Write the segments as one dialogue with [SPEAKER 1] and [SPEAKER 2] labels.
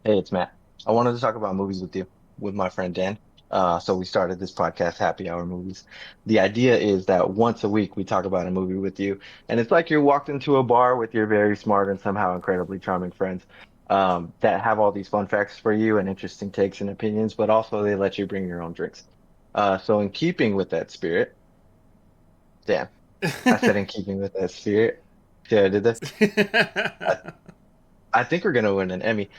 [SPEAKER 1] Hey, it's Matt. I wanted to talk about movies with you, with my friend Dan. So we started this podcast, Happy Hour Movies. The idea is that once a week we talk about a movie with you, and it's like you walked into a bar with your very smart and somehow incredibly charming friends, that have all these fun facts for you and interesting takes and opinions, but also they let you bring your own drinks. So in keeping with that spirit, Dan, I said in keeping with that spirit, see how I did this? I, I think we're gonna win an Emmy.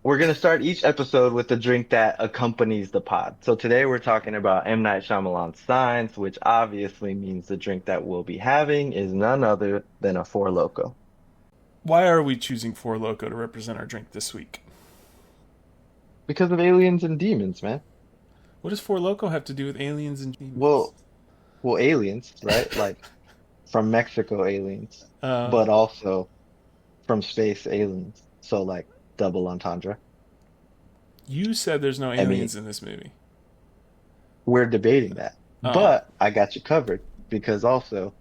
[SPEAKER 1] We're going to start each episode with a drink that accompanies the pod. So today we're talking about M. Night Shyamalan's Signs, which obviously means the drink that we'll be having is none other than a Four Loko.
[SPEAKER 2] Why are we choosing Four Loko to represent our drink this week?
[SPEAKER 1] Because of aliens and demons, man.
[SPEAKER 2] What does Four Loko have to do with aliens and demons?
[SPEAKER 1] Well, well, aliens, right? Like from Mexico aliens,
[SPEAKER 2] Uh,
[SPEAKER 1] but also from space aliens. So like double entendre.
[SPEAKER 2] you said there's no
[SPEAKER 1] I mean,
[SPEAKER 2] aliens in this movie.
[SPEAKER 1] we're debating that,
[SPEAKER 2] Oh,
[SPEAKER 1] but I got you covered because also,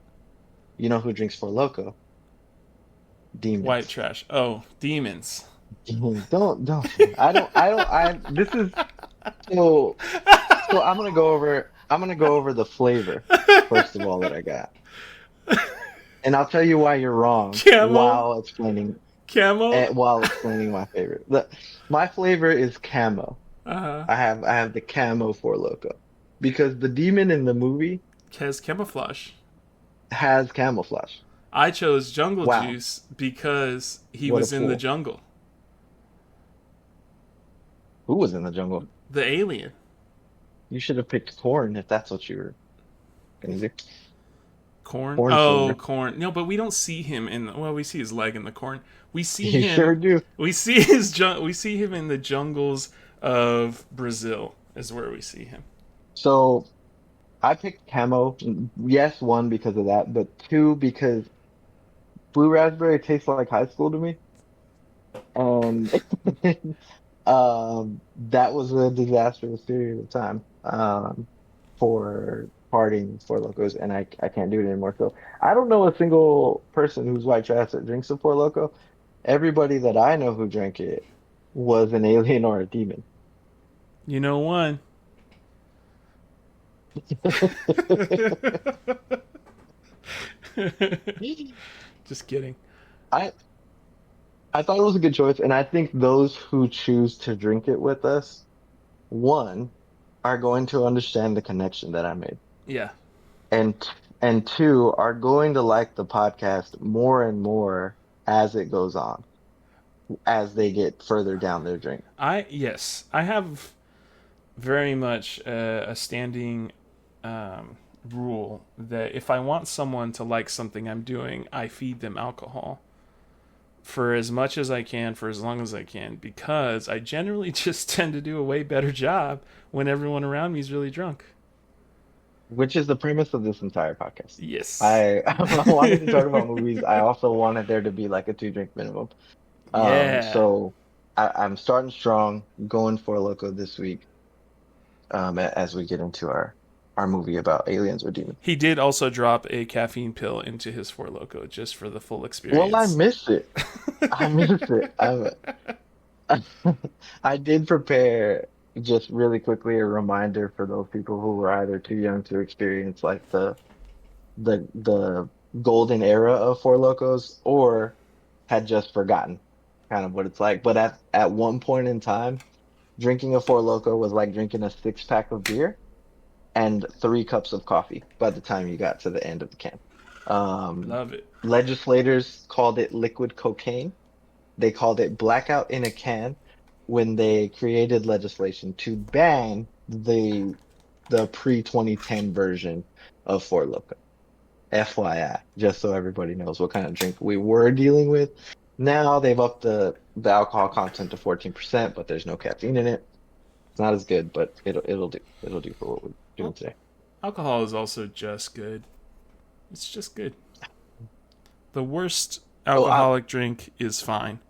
[SPEAKER 1] you know who drinks Four Loko?
[SPEAKER 2] white
[SPEAKER 1] Demons.
[SPEAKER 2] trash. Oh, demons.
[SPEAKER 1] Don't. This is so. So I'm gonna go over the flavor first of all that I got, and I'll tell you why you're wrong
[SPEAKER 2] Camo? Camo?
[SPEAKER 1] while explaining my favorite. My flavor is camo.
[SPEAKER 2] Uh,
[SPEAKER 1] I have the camo for loco because the demon in the movie
[SPEAKER 2] has camouflage.
[SPEAKER 1] has camouflage.
[SPEAKER 2] I chose Jungle
[SPEAKER 1] Wow,
[SPEAKER 2] Juice because he
[SPEAKER 1] what a
[SPEAKER 2] was in the
[SPEAKER 1] fool!
[SPEAKER 2] jungle.
[SPEAKER 1] Who was in the jungle?
[SPEAKER 2] The alien.
[SPEAKER 1] You should have picked corn if that's what you were gonna do.
[SPEAKER 2] Corn?
[SPEAKER 1] Corn
[SPEAKER 2] Oh,
[SPEAKER 1] flavor.
[SPEAKER 2] corn. No, but we don't see him in. Well, we see his leg in the corn. We see
[SPEAKER 1] You
[SPEAKER 2] him.
[SPEAKER 1] sure do.
[SPEAKER 2] We see his. We see him in the jungles of Brazil. Is where we see him.
[SPEAKER 1] So. I picked camo. Yes, one because of that, but two because blue raspberry tastes like high school to me, and that was a disastrous period of time for partying for locos, and I can't do it anymore. So I don't know a single person who's white trash that drinks a Four Loco. Everybody that I know who drank it was an alien or a demon.
[SPEAKER 2] You know one. Just kidding.
[SPEAKER 1] I I thought it was a good choice, and I think those who choose to drink it with us, one, are going to understand the connection that I made,
[SPEAKER 2] Yeah.
[SPEAKER 1] and and two, are going to like the podcast more and more as it goes on, as they get further down their drink.
[SPEAKER 2] I have very much a standing um, rule that if I want someone to like something I'm doing, I feed them alcohol for as much as I can, for as long as I can, because I generally just tend to do a way better job when everyone around me is really drunk.
[SPEAKER 1] Which is the premise of this entire podcast.
[SPEAKER 2] Yes.
[SPEAKER 1] I I wanted to talk about movies. I also wanted there to be like a two drink minimum.
[SPEAKER 2] Yeah.
[SPEAKER 1] So I'm starting strong, going for Loco this week. As we get into our movie about aliens or demons.
[SPEAKER 2] He did also drop a caffeine pill into his Four Loco just for the full
[SPEAKER 1] Well, I
[SPEAKER 2] experience.
[SPEAKER 1] missed it. I missed it. I did prepare just really quickly a reminder for those people who were either too young to experience like the golden era of Four Locos or had just forgotten kind of what it's like. But at one point in time, drinking a Four Loco was like drinking a six pack of beer and three cups of coffee by the time you got to the end of the can. Um,
[SPEAKER 2] Love it.
[SPEAKER 1] Legislators called it liquid cocaine. They called it blackout in a can when they created legislation to ban the pre-2010 version of Four Loko. FYI, just so everybody knows what kind of drink we were dealing with. Now they've upped the alcohol content to 14%, but there's no caffeine in it. It's not as good, but it'll do. It'll do for what we're doing
[SPEAKER 2] Well,
[SPEAKER 1] today.
[SPEAKER 2] alcohol is also just good. It's just good. The worst
[SPEAKER 1] Oh,
[SPEAKER 2] alcoholic drink is fine.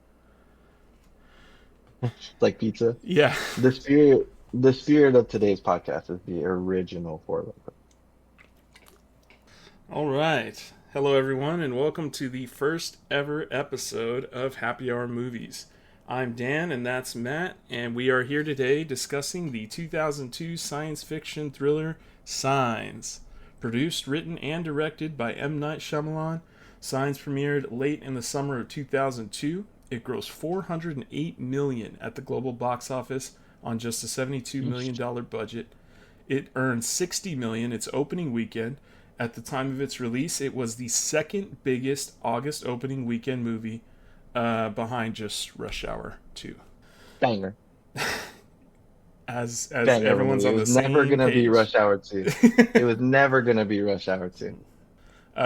[SPEAKER 1] like pizza.
[SPEAKER 2] Yeah.
[SPEAKER 1] The spirit of today's podcast is the original Four Loko.
[SPEAKER 2] All right. Hello, everyone, and welcome to the first ever episode of Happy Hour Movies. I'm Dan, and that's Matt, and we are here today discussing the 2002 science fiction thriller Signs. Produced, written, and directed by M. Night Shyamalan, Signs premiered late in the summer of 2002. It grossed $408 million at the global box office on just a $72 million budget. It earned $60 million its opening weekend. At the time of its release, it was the second biggest August opening weekend movie behind just Rush Hour 2.
[SPEAKER 1] Banger.
[SPEAKER 2] As
[SPEAKER 1] Banger
[SPEAKER 2] everyone's
[SPEAKER 1] movie. It
[SPEAKER 2] on the
[SPEAKER 1] was never
[SPEAKER 2] same
[SPEAKER 1] gonna be
[SPEAKER 2] page.
[SPEAKER 1] Rush Hour 2. It was never gonna be Rush Hour 2.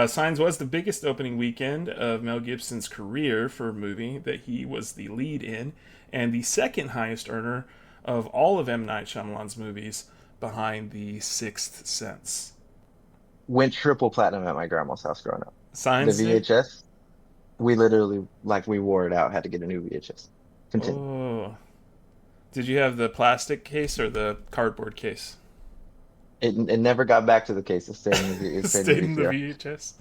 [SPEAKER 2] Signs was the biggest opening weekend of Mel Gibson's career for a movie that he was the lead in, and the second highest earner of all of M. Night Shyamalan's movies behind The Sixth Sense.
[SPEAKER 1] Went triple platinum at my grandma's house growing up. The
[SPEAKER 2] Signs did?
[SPEAKER 1] VHS, we literally, like, we wore it out, had to get a new VHS. Continue.
[SPEAKER 2] Oh. Did you have the plastic case or the cardboard case?
[SPEAKER 1] It never got back to the case. It stayed in
[SPEAKER 2] Stayed
[SPEAKER 1] the
[SPEAKER 2] in the
[SPEAKER 1] VCR.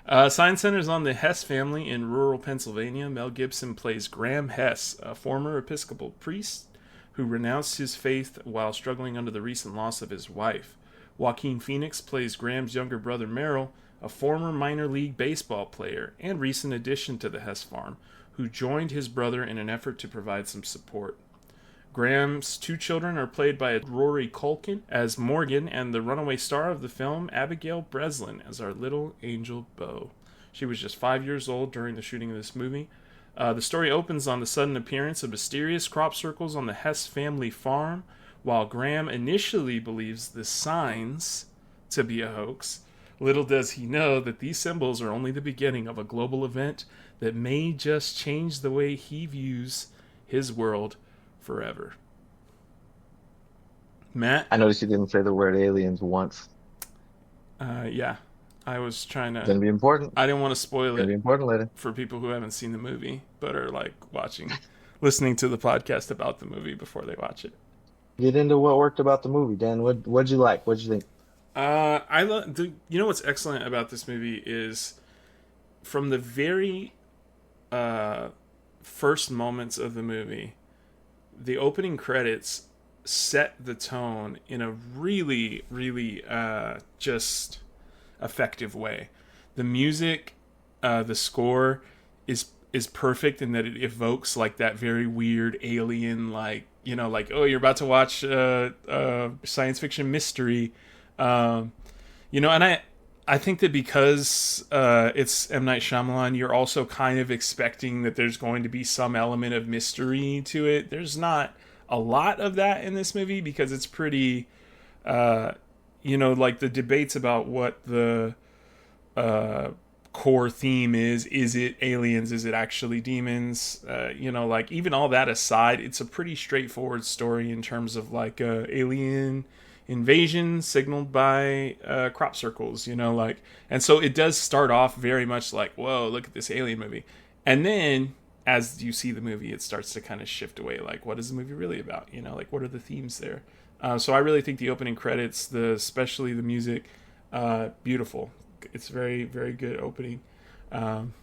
[SPEAKER 2] VHS. Sign centers on the Hess family in rural Pennsylvania. Mel Gibson plays Graham Hess, a former Episcopal priest who renounced his faith while struggling under the recent loss of his wife. Joaquin Phoenix plays Graham's younger brother Merrill, a former minor league baseball player and recent addition to the Hess farm, who joined his brother in an effort to provide some support. Graham's two children are played by Rory Culkin as Morgan and the runaway star of the film, Abigail Breslin, as our little angel Bo. She was just 5 years old during the shooting of this movie. The story opens on the sudden appearance of mysterious crop circles on the Hess family farm. While Graham initially believes the signs to be a hoax, little does he know that these symbols are only the beginning of a global event that may just change the way he views his world forever. Matt?
[SPEAKER 1] I noticed you didn't say the word aliens once.
[SPEAKER 2] Yeah. I was trying to.
[SPEAKER 1] Gonna be important.
[SPEAKER 2] I didn't want to spoil
[SPEAKER 1] Gonna be
[SPEAKER 2] it
[SPEAKER 1] important later.
[SPEAKER 2] for people who haven't seen the movie, but are like listening to the podcast about the movie before they watch it.
[SPEAKER 1] Get into what worked about the movie, Dan. What'd you like? What'd you think?
[SPEAKER 2] I love. You know what's excellent about this movie is from the very uh, first moments of the movie, the opening credits set the tone in a really, really just effective way. The music, the score is perfect in that it evokes like that very weird alien, like, you know, like, oh, you're about to watch science fiction mystery, you know. And I think that because it's M. Night Shyamalan, you're also kind of expecting that there's going to be some element of mystery to it. There's not a lot of that in this movie because it's pretty, you know, like the debates about what the core theme is. Is it aliens? Is it actually demons? You know, like even all that aside, it's a pretty straightforward story in terms of like alien invasion signaled by crop circles, you know, like, and so it does start off very much like, whoa, look at this alien movie. And then as you see the movie, it starts to kind of shift away, like, what is the movie really about? You know, like, what are the themes there? So I really think the opening credits, especially the music, beautiful. It's very, very good opening. Um,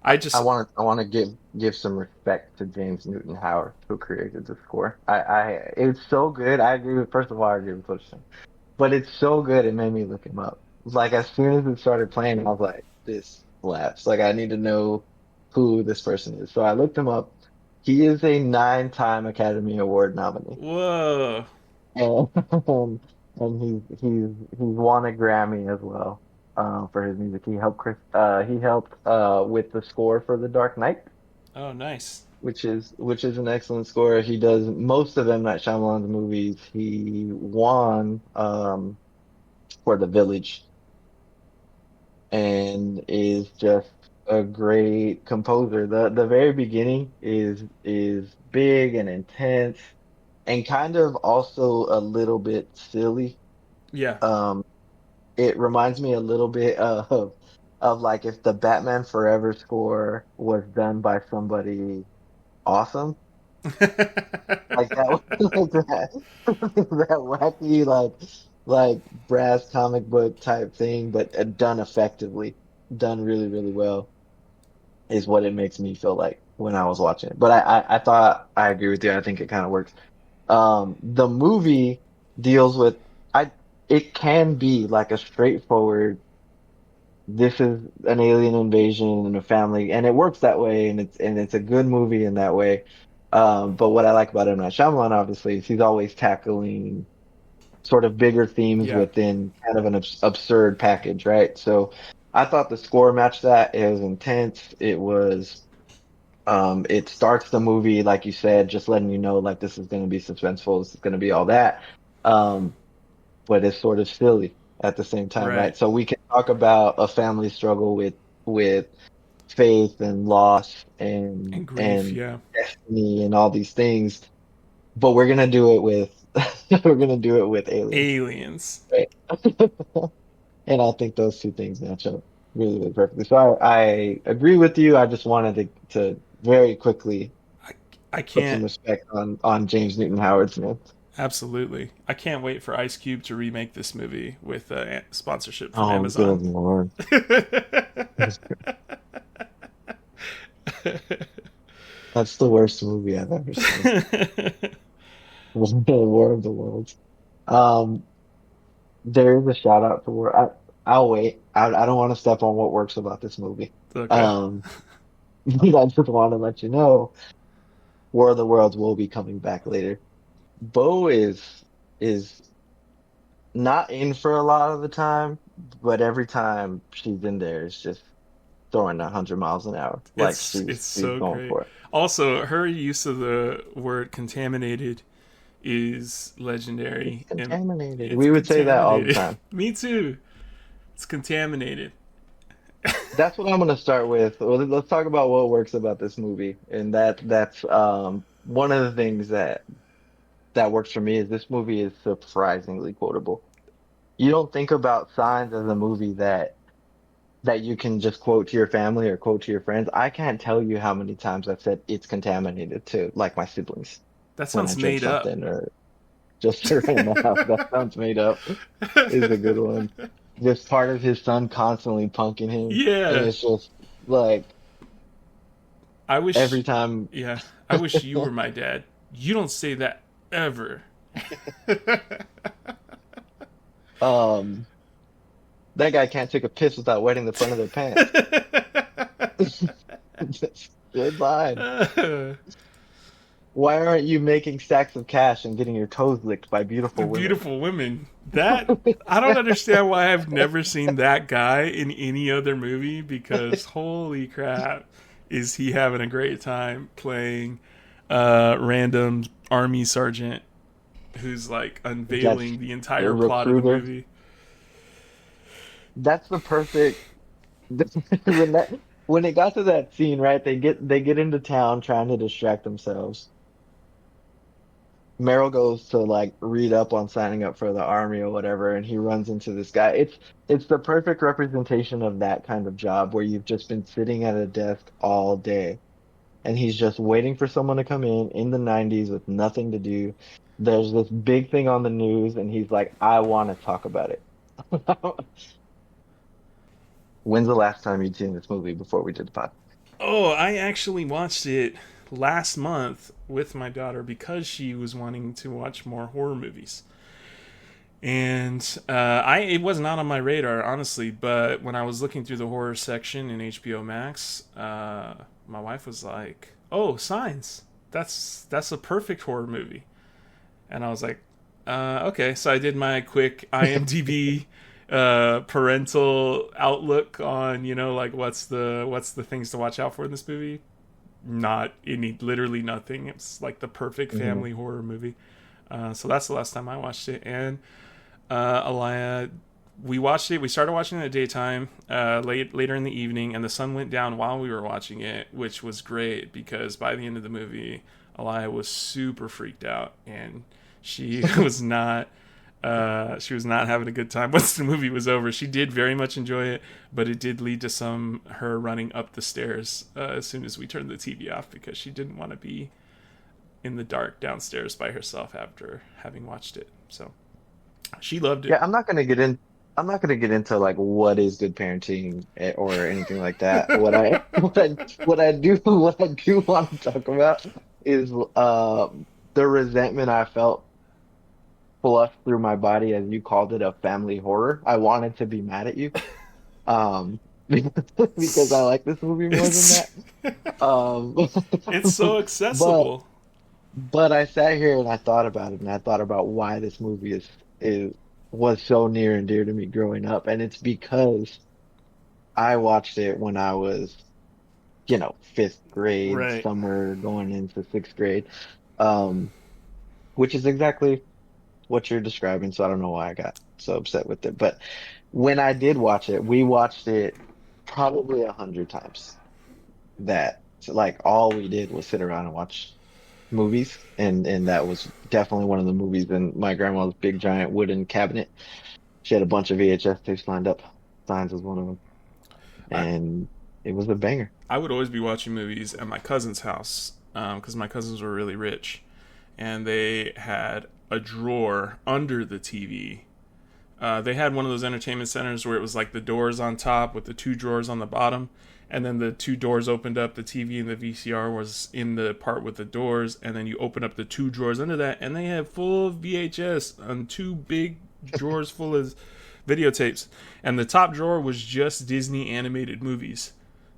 [SPEAKER 2] I
[SPEAKER 1] I
[SPEAKER 2] just,
[SPEAKER 1] want to I want to give some respect to James Newton Howard who created the score. It's so good. I agree with first of all, I agree with what you're saying, but it's so good. It made me look him up. Like as soon as it started playing, I was like, this slaps. Like I need to know who this person is. So I looked him up. He is a nine-time Academy Award nominee,
[SPEAKER 2] whoa.
[SPEAKER 1] and and he's won a Grammy as well. For his music, he helped with the score for The Dark Knight,
[SPEAKER 2] Oh, nice.
[SPEAKER 1] which is an excellent score. He does most of M. Night Shyamalan's movies. He won for The Village and is just a great composer. The very beginning is big and intense and kind of also a little bit silly.
[SPEAKER 2] Yeah.
[SPEAKER 1] Um, it reminds me a little bit of like if the Batman Forever score was done by somebody awesome. Like that like that that wacky like brass comic book type thing, but done effectively, done really, really well is what it makes me feel like. when I was watching it. But I thought I agree with you. I think it kind of works. The movie deals with I it can be like a straightforward, this is an alien invasion and a family, and it works that way, and it's a good movie in that way. But what I like about M. Night Shyamalan, obviously, is he's always tackling sort of bigger themes
[SPEAKER 2] Yeah,
[SPEAKER 1] within kind of an absurd package, right? So I thought the score matched that. It was intense. It starts the movie, like you said, just letting you know, like, this is going to be suspenseful. This is going to be all that. Um, but it's sort of silly at the same time,
[SPEAKER 2] right.
[SPEAKER 1] right? So we can talk about a family struggle with faith and loss
[SPEAKER 2] And grief,
[SPEAKER 1] and
[SPEAKER 2] yeah.
[SPEAKER 1] destiny and all these things, but we're gonna do it with we're gonna do it with aliens,
[SPEAKER 2] Aliens.
[SPEAKER 1] right? And I think those two things match up really, really perfectly. So I agree with you. I just wanted to very quickly
[SPEAKER 2] I, I
[SPEAKER 1] put some
[SPEAKER 2] can't.
[SPEAKER 1] respect on James Newton Howard's name.
[SPEAKER 2] Absolutely. I can't wait for Ice Cube to remake this movie with sponsorship from
[SPEAKER 1] Oh, good
[SPEAKER 2] Amazon.
[SPEAKER 1] Lord. That's the worst movie I've ever seen. War of the Worlds. Um, there is a shout out to War. I'll wait. I don't want to step on what works about this movie.
[SPEAKER 2] Okay.
[SPEAKER 1] Um, but I just want to let you know War of the Worlds will be coming back later. Bo is not in for a lot of the time, but every time she's in there, it's just throwing 100 miles an hour. Like
[SPEAKER 2] It's
[SPEAKER 1] she's
[SPEAKER 2] so
[SPEAKER 1] going
[SPEAKER 2] great.
[SPEAKER 1] for it.
[SPEAKER 2] Also, her use of the word contaminated is
[SPEAKER 1] It's
[SPEAKER 2] legendary, and
[SPEAKER 1] contaminated.
[SPEAKER 2] it's
[SPEAKER 1] We would say that all the
[SPEAKER 2] contaminated.
[SPEAKER 1] time.
[SPEAKER 2] Me too. It's contaminated.
[SPEAKER 1] That's what I'm going to start with. Well, let's talk about what works about this movie, and that's one of the things that works for me is this movie is surprisingly quotable. You don't think about Signs as a movie that you can just quote to your family or quote to your friends. I can't tell you how many times I've said it's contaminated to like my siblings
[SPEAKER 2] That
[SPEAKER 1] when I
[SPEAKER 2] sounds
[SPEAKER 1] drink
[SPEAKER 2] made up.
[SPEAKER 1] something or just to random house. That sounds made up is a good one. Just part of his son constantly punking him, and
[SPEAKER 2] Yeah.
[SPEAKER 1] it's just like
[SPEAKER 2] I
[SPEAKER 1] every
[SPEAKER 2] wish.
[SPEAKER 1] time.
[SPEAKER 2] Yeah. I wish you were my dad. You don't say that ever.
[SPEAKER 1] Um, that guy can't take a piss without wetting the front of their pants. Good line. Why aren't you making stacks of cash and getting your toes licked by
[SPEAKER 2] The
[SPEAKER 1] beautiful women?
[SPEAKER 2] beautiful women. That I don't understand why I've never seen that guy in any other movie because holy crap, is he having a great time playing random army sergeant who's like
[SPEAKER 1] That's
[SPEAKER 2] unveiling the
[SPEAKER 1] a
[SPEAKER 2] entire plot of the
[SPEAKER 1] recruiter.
[SPEAKER 2] movie.
[SPEAKER 1] That's the perfect when when it got to that scene, right? They get into town trying to distract themselves. Meryl goes to like read up on signing up for the army or whatever, and he runs into this guy. It's the perfect representation of that kind of job where you've just been sitting at a desk all day, and he's just waiting for someone to come in the 90s with nothing to do. There's this big thing on the news, and he's like, I want to talk about it. When's the last time you'd seen this movie before we did the pod?
[SPEAKER 2] Oh, I actually watched it last month with my daughter because she was wanting to watch more horror movies. And I it was not on my radar, honestly. But when I was looking through the horror section in HBO Max, my wife was like, "Oh, Signs. That's a perfect horror movie." And I was like, "Okay." So I did my quick IMDb parental outlook on like what's the things to watch out for in this movie. Not any, literally nothing. It's like the perfect
[SPEAKER 1] Hmm.
[SPEAKER 2] family horror movie. So that's the last time I watched it, and Alaya, we watched it. We started watching it in the daytime, later in the evening, and the sun went down while we were watching it, which was great because by the end of the movie, Alaya was super freaked out, and she was not. She was not having a good time once the movie was over. She did very much enjoy it, but it did lead to some her running up the stairs as soon as we turned the TV off because she didn't want to be in the dark downstairs by herself after having watched it. So she loved it.
[SPEAKER 1] Yeah, I'm not gonna get into like what is good parenting or anything like that. What I do want to talk about is the resentment I felt flush through my body as you called it a family horror. I wanted to be mad at you. Because I like this movie more than
[SPEAKER 2] It's
[SPEAKER 1] that. Um
[SPEAKER 2] it's so
[SPEAKER 1] but
[SPEAKER 2] accessible.
[SPEAKER 1] but I sat here and I thought about it and I thought about why this movie is was so near and dear to me growing up. And it's because I watched it when I was, fifth grade,
[SPEAKER 2] Right.
[SPEAKER 1] summer going into sixth grade. Um, which is exactly what you're describing, so I don't know why I got so upset with it. But when I did watch it, we watched it probably 100 times. That like all we did was sit around and watch movies, and that was definitely one of the movies in my grandma's big giant wooden cabinet. She had a bunch of VHS tapes lined up. Signs was one of them,
[SPEAKER 2] I
[SPEAKER 1] and it was a banger.
[SPEAKER 2] I would always be watching movies at my cousin's house because my cousins were really rich, and they had a drawer under the TV. They had one of those entertainment centers where it was like the doors on top with the two drawers on the bottom, and then the two doors opened up. The TV and the VCR was in the part with the doors, and then you open up the two drawers under that, and they had full VHS and two big drawers full of videotapes. And the top drawer was just Disney animated movies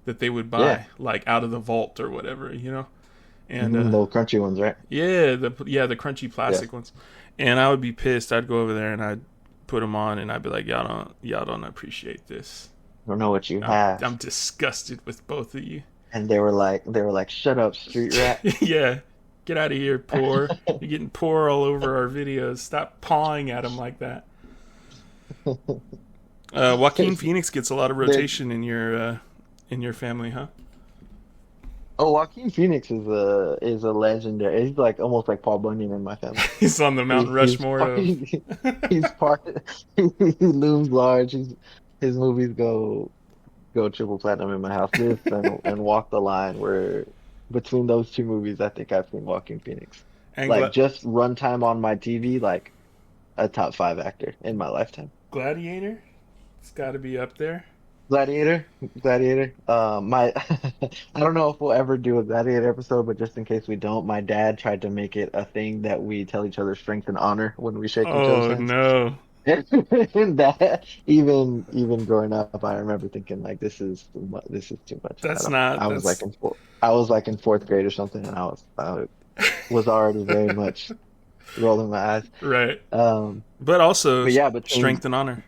[SPEAKER 2] that they would
[SPEAKER 1] Yeah.
[SPEAKER 2] buy, like out of the vault or whatever, And
[SPEAKER 1] Little crunchy ones, right?
[SPEAKER 2] the crunchy
[SPEAKER 1] Yeah.
[SPEAKER 2] plastic ones. And I would be pissed. I'd go over there and I'd put them on, and I'd be like, y'all don't appreciate this.
[SPEAKER 1] I don't know what you
[SPEAKER 2] I'm
[SPEAKER 1] have.
[SPEAKER 2] disgusted with both of you.
[SPEAKER 1] And they were like, shut up, street rat.
[SPEAKER 2] Yeah, get out of here, poor. You're getting poor all over our videos. Stop pawing at them like that. Joaquin Phoenix gets a lot of
[SPEAKER 1] They're,
[SPEAKER 2] rotation in your family, huh?
[SPEAKER 1] oh, Joaquin Phoenix is a legendary. He's like almost like Paul Bunyan in my family.
[SPEAKER 2] He's on the Mount
[SPEAKER 1] He's
[SPEAKER 2] Rushmore
[SPEAKER 1] part.
[SPEAKER 2] of.
[SPEAKER 1] He's part. He looms large. His movies go triple platinum in my house. This and Walk the Line. Where between those two movies, I think I've seen Joaquin Phoenix.
[SPEAKER 2] And
[SPEAKER 1] Like just runtime on my TV, like a top five actor in my lifetime.
[SPEAKER 2] Gladiator, it's got to be up there.
[SPEAKER 1] Gladiator, Gladiator. My I don't know if we'll ever do a Gladiator episode, but just in case we don't, my dad tried to make it a thing that we tell each other strength and honor when we shake each other's
[SPEAKER 2] Oh
[SPEAKER 1] hands.
[SPEAKER 2] no.
[SPEAKER 1] And that even growing up, I remember thinking like this is too much.
[SPEAKER 2] That's not. That's
[SPEAKER 1] I was like in fourth grade or something, and I was already very much rolling my eyes.
[SPEAKER 2] right.
[SPEAKER 1] Um,
[SPEAKER 2] But also
[SPEAKER 1] but yeah,
[SPEAKER 2] strength and honor.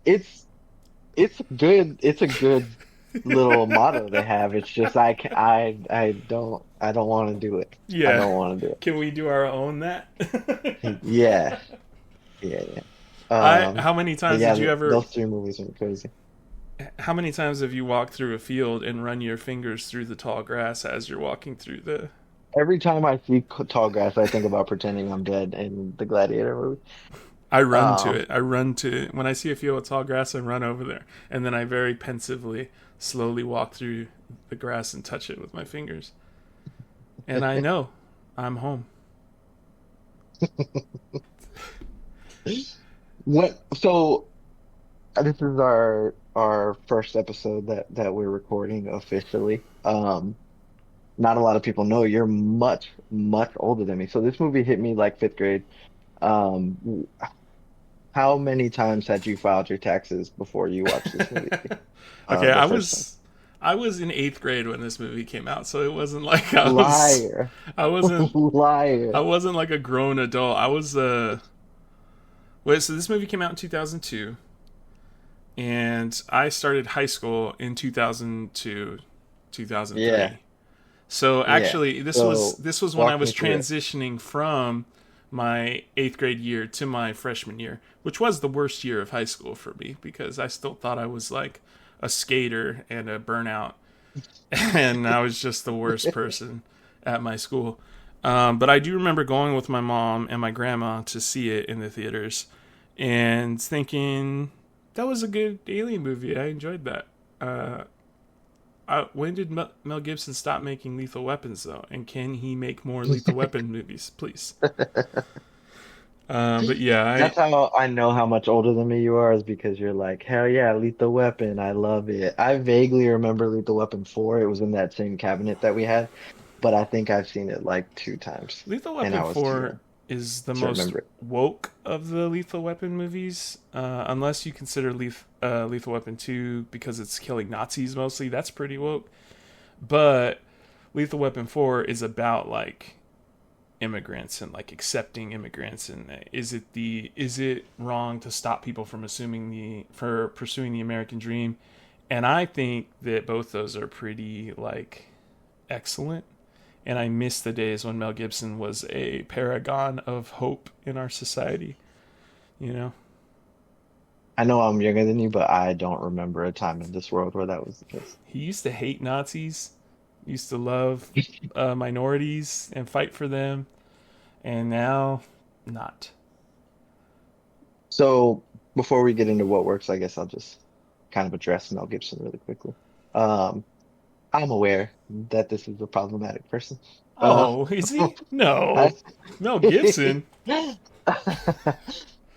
[SPEAKER 1] it's it's a good little motto they have. It's just I don't want to do it. I
[SPEAKER 2] Yeah.
[SPEAKER 1] don't want to do
[SPEAKER 2] Can we do our own that?
[SPEAKER 1] it. Yeah, yeah.
[SPEAKER 2] I
[SPEAKER 1] Um,
[SPEAKER 2] how many
[SPEAKER 1] but
[SPEAKER 2] times
[SPEAKER 1] yeah,
[SPEAKER 2] did you ever
[SPEAKER 1] those three movies are crazy.
[SPEAKER 2] how many times have you walked through a field and run your fingers through the tall grass as you're walking through the
[SPEAKER 1] Every time I see tall grass, I think about pretending I'm dead in the Gladiator movie.
[SPEAKER 2] I run to
[SPEAKER 1] Um,
[SPEAKER 2] it. I run to when I see a field of tall grass, I run over there, and then I very pensively, slowly walk through the grass and touch it with my fingers. And I know I'm home.
[SPEAKER 1] what? So this is our first episode that we're recording officially. Not a lot of people know you're much older than me. So this movie hit me like fifth grade. Um, how many times had you filed your taxes before you watched this movie?
[SPEAKER 2] Okay,
[SPEAKER 1] The first time.
[SPEAKER 2] I was in eighth grade when this movie came out, so it wasn't like I was
[SPEAKER 1] Liar,
[SPEAKER 2] I wasn't I
[SPEAKER 1] liar.
[SPEAKER 2] wasn't like a grown adult. I was wait, so this movie came out in 2002, and I started high school in 2002,
[SPEAKER 1] Yeah,
[SPEAKER 2] 2003. So
[SPEAKER 1] yeah.
[SPEAKER 2] actually,
[SPEAKER 1] So
[SPEAKER 2] this was when I
[SPEAKER 1] walk
[SPEAKER 2] was
[SPEAKER 1] me through it.
[SPEAKER 2] transitioning from my eighth grade year to my freshman year, which was the worst year of high school for me because I still thought I was like a skater and a burnout, and I was just the worst person at my school. But I do remember going with my mom and my grandma to see it in the theaters, and thinking that was a good alien movie. I enjoyed that. When did Mel Gibson stop making Lethal Weapons though? And can he make more Lethal Weapon movies, please? But yeah,
[SPEAKER 1] That's how I know how much older than me you are, is because you're like, hell yeah, Lethal Weapon, I love it. I vaguely remember Lethal Weapon 4. It was in that same cabinet that we had, but I think I've seen it like two times,
[SPEAKER 2] Lethal
[SPEAKER 1] and
[SPEAKER 2] Weapon
[SPEAKER 1] I was too
[SPEAKER 2] 4
[SPEAKER 1] young
[SPEAKER 2] is the
[SPEAKER 1] to
[SPEAKER 2] most
[SPEAKER 1] remember it.
[SPEAKER 2] woke of the Lethal Weapon movies, unless you consider Lethal Weapon 2 because it's killing Nazis mostly. That's pretty woke. But Lethal Weapon 4 is about like immigrants and like accepting immigrants, and is it wrong to stop people from assuming the for pursuing the American dream? And I think that both those are pretty like excellent, and I miss the days when Mel Gibson was a paragon of hope in our society, you know.
[SPEAKER 1] I know I'm younger than you, but I don't remember a time in this world where that was the case.
[SPEAKER 2] He used to hate Nazis, used to love minorities and fight for them, and now not.
[SPEAKER 1] So before we get into what works, I guess I'll just kind of address Mel Gibson really quickly. Um, I'm aware that this is a problematic person. Uh,
[SPEAKER 2] Oh, is he?
[SPEAKER 1] I,
[SPEAKER 2] No. Mel Gibson?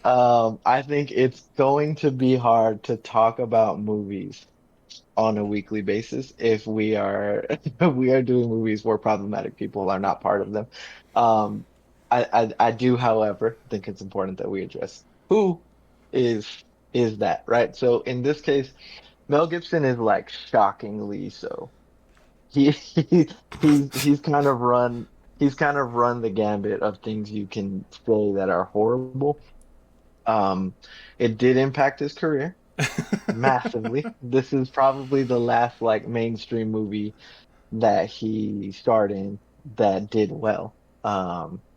[SPEAKER 1] I think it's going to be hard to talk about movies on a weekly basis if we are we are doing movies where problematic people are not part of them. Um, I do, however, think it's important that we address who is is that, right? So in this case, Mel Gibson is like shockingly so. He he's kind of run the gambit of things you can say that are horrible. Um, it did impact his career massively. This is probably the last like mainstream movie that he starred in that did well.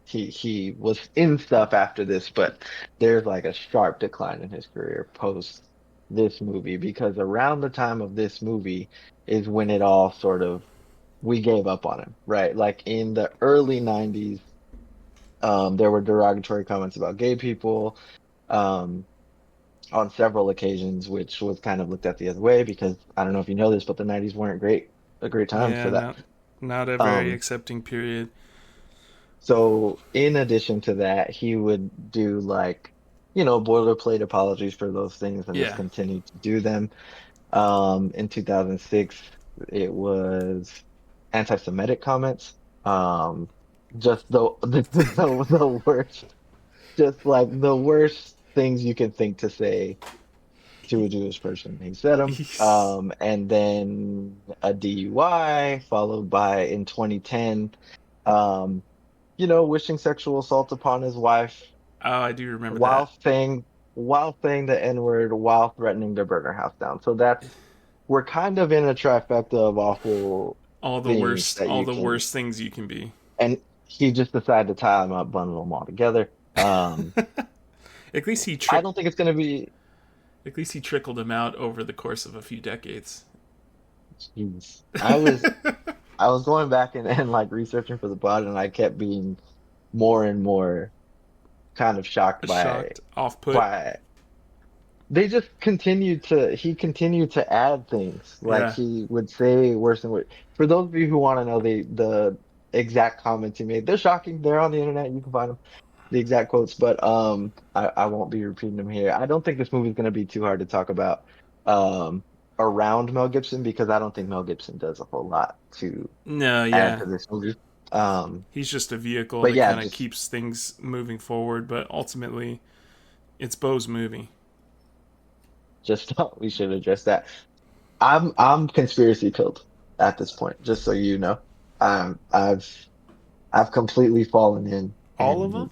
[SPEAKER 1] He was in stuff after this, but there's like a sharp decline in his career post this movie, because around the time of this movie is when it all sort of we gave up on him, right? Like in the early 90s, there were derogatory comments about gay people. Um, on several occasions, which was kind of looked at the other way, because I don't know if you know this, but the 90s weren't a great time
[SPEAKER 2] Yeah,
[SPEAKER 1] for that.
[SPEAKER 2] not a very
[SPEAKER 1] Um,
[SPEAKER 2] accepting period.
[SPEAKER 1] so in addition to that, he would do like, boilerplate apologies for those things and just
[SPEAKER 2] Yeah.
[SPEAKER 1] continue to do them. In 2006, it was anti-Semitic comments. Just the worst, just like the worst things you can think to say to a Jewish person. He said them.
[SPEAKER 2] He's,
[SPEAKER 1] And then a DUI, followed by in 2010, um, wishing sexual assault upon his wife
[SPEAKER 2] oh, I do remember
[SPEAKER 1] while
[SPEAKER 2] that.
[SPEAKER 1] saying while saying the N-word, while threatening to burn her house down. So we're kind of in a trifecta of awful things that
[SPEAKER 2] All
[SPEAKER 1] you
[SPEAKER 2] the
[SPEAKER 1] can,
[SPEAKER 2] worst things you can be.
[SPEAKER 1] and he just decided to tie them up, bundle them all together.
[SPEAKER 2] At least he
[SPEAKER 1] I don't think it's going to be.
[SPEAKER 2] at least he trickled them out over the course of a few decades.
[SPEAKER 1] Jeez. I was going back and like researching for the pod, and I kept being more and more kind of shocked
[SPEAKER 2] Shocked, off put.
[SPEAKER 1] by they just continued to he continued to add things. Like
[SPEAKER 2] Yeah.
[SPEAKER 1] he would say worse than what, for those of you who want to know the exact comments he made, they're shocking. They're on the internet. You can find them, the exact quotes, but I won't be repeating them here. I don't think this movie is going to be too hard to talk about um around Mel Gibson, because I don't think Mel Gibson does a whole lot to
[SPEAKER 2] No,
[SPEAKER 1] add
[SPEAKER 2] yeah.
[SPEAKER 1] to this movie. Um,
[SPEAKER 2] He's just a vehicle
[SPEAKER 1] but
[SPEAKER 2] that
[SPEAKER 1] yeah,
[SPEAKER 2] kind of
[SPEAKER 1] just
[SPEAKER 2] keeps things moving forward, but ultimately, it's Bo's movie.
[SPEAKER 1] just thought we should address that. I'm conspiracy pilled at this point, just so you know. Um, I've I've completely fallen in
[SPEAKER 2] All of them?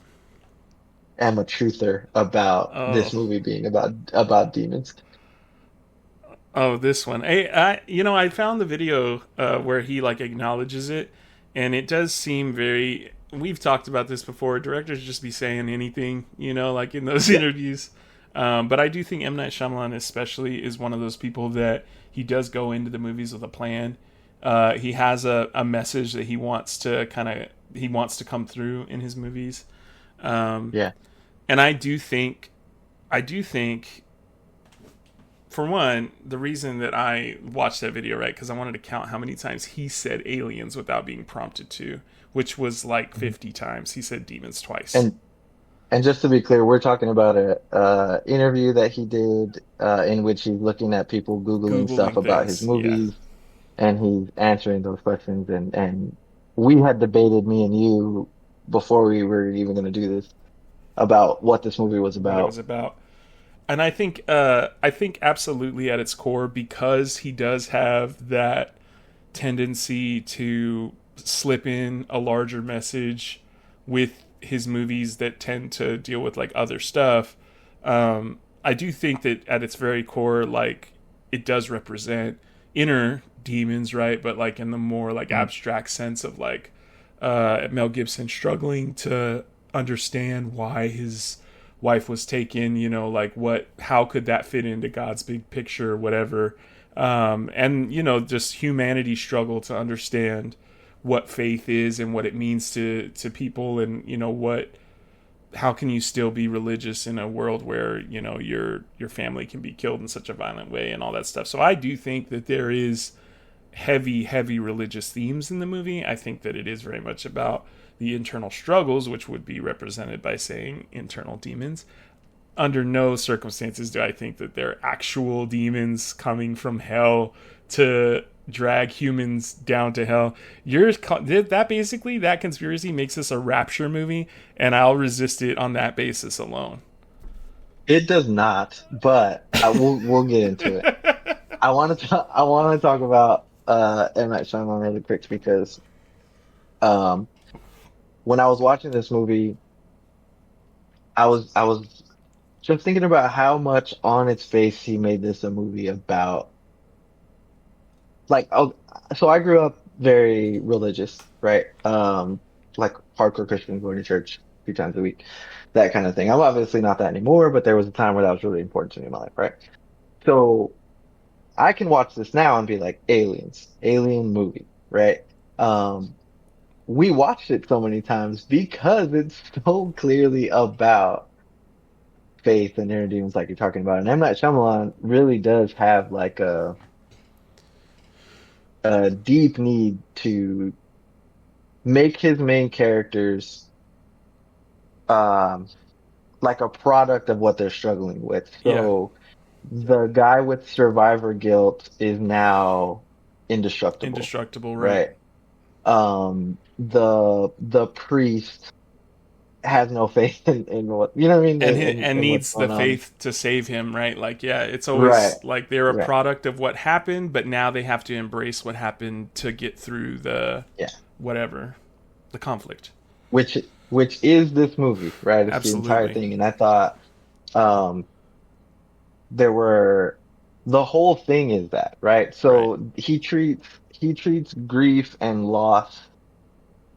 [SPEAKER 1] and am a truther about
[SPEAKER 2] Oh.
[SPEAKER 1] this movie being about demons.
[SPEAKER 2] Oh, this one. I found the video where he like acknowledges it, and it does seem very. We've talked about this before. Directors just be saying anything, like in those
[SPEAKER 1] Yeah.
[SPEAKER 2] interviews. But I do think M Night Shyamalan, especially, is one of those people that he does go into the movies with a plan. He has a message that he wants to come through in his movies, um,
[SPEAKER 1] Yeah.
[SPEAKER 2] and I do think for one, the reason that I watched that video, right, because I wanted to count how many times he said aliens without being prompted to, which was like
[SPEAKER 1] Mhm.
[SPEAKER 2] 50 times. He said demons twice.
[SPEAKER 1] And And just to be clear, we're talking about a interview that he did in which he's looking at people Googling stuff
[SPEAKER 2] Googling
[SPEAKER 1] about his
[SPEAKER 2] things. Yeah.
[SPEAKER 1] movies and he's answering those questions. And we had debated, me and you, before we were even going to do this, about what this movie was
[SPEAKER 2] What it was
[SPEAKER 1] about.
[SPEAKER 2] about. And I think absolutely at its core, because he does have that tendency to slip in a larger message with his movies that tend to deal with like other stuff. I do think that at its very core, like it does represent inner demons, right? But like in the more like
[SPEAKER 1] Mm.
[SPEAKER 2] abstract sense of like Mel Gibson struggling to understand why his wife was taken, you know, like what, how could that fit into God's big picture, whatever. And, you know, just humanity struggle to understand what faith is and what it means to people, and, you know, what, how can you still be religious in a world where, you know, your family can be killed in such a violent way and all that stuff. So I do think that there is heavy religious themes in the movie. I think that it is very much about the internal struggles, which would be represented by saying internal demons. Under no circumstances do I think that they're actual demons coming from hell to drag humans down to hell. That basically, that conspiracy makes this a rapture movie, and I'll resist it on that basis alone.
[SPEAKER 1] It does not, but we'll get into it. I want to talk about M. Night Shyamalan really quick because um, when I was watching this movie, I was just thinking about how much on its face he made this a movie about like so I grew up very religious, right? Like hardcore Christian, going to church a few times a week, that kind of thing. I'm obviously not that anymore, but there was a time where that was really important to me in my life, right? So I can watch this now and be like, aliens, alien movie, right? Um, we watched it so many times because it's so clearly about faith and inner demons, like you're talking about. And M. Night Shyamalan really does have like a deep need to make his main characters um like a product of what they're struggling with.
[SPEAKER 2] Yeah,
[SPEAKER 1] So the guy with survivor guilt is now indestructible,
[SPEAKER 2] indestructible, right?
[SPEAKER 1] right? The priest has no faith in what, you know what I mean,
[SPEAKER 2] And
[SPEAKER 1] in what's
[SPEAKER 2] needs the
[SPEAKER 1] going on.
[SPEAKER 2] faith to save him, right? Like, yeah, it's
[SPEAKER 1] Right,
[SPEAKER 2] always like they're a
[SPEAKER 1] right.
[SPEAKER 2] product of what happened, but now they have to embrace what happened to get through the
[SPEAKER 1] Yeah.
[SPEAKER 2] whatever, the conflict.
[SPEAKER 1] Which which is this movie, right? It's the entire
[SPEAKER 2] Absolutely.
[SPEAKER 1] thing. And I thought um there were the whole thing is that, right?
[SPEAKER 2] Right.
[SPEAKER 1] So he treats grief and loss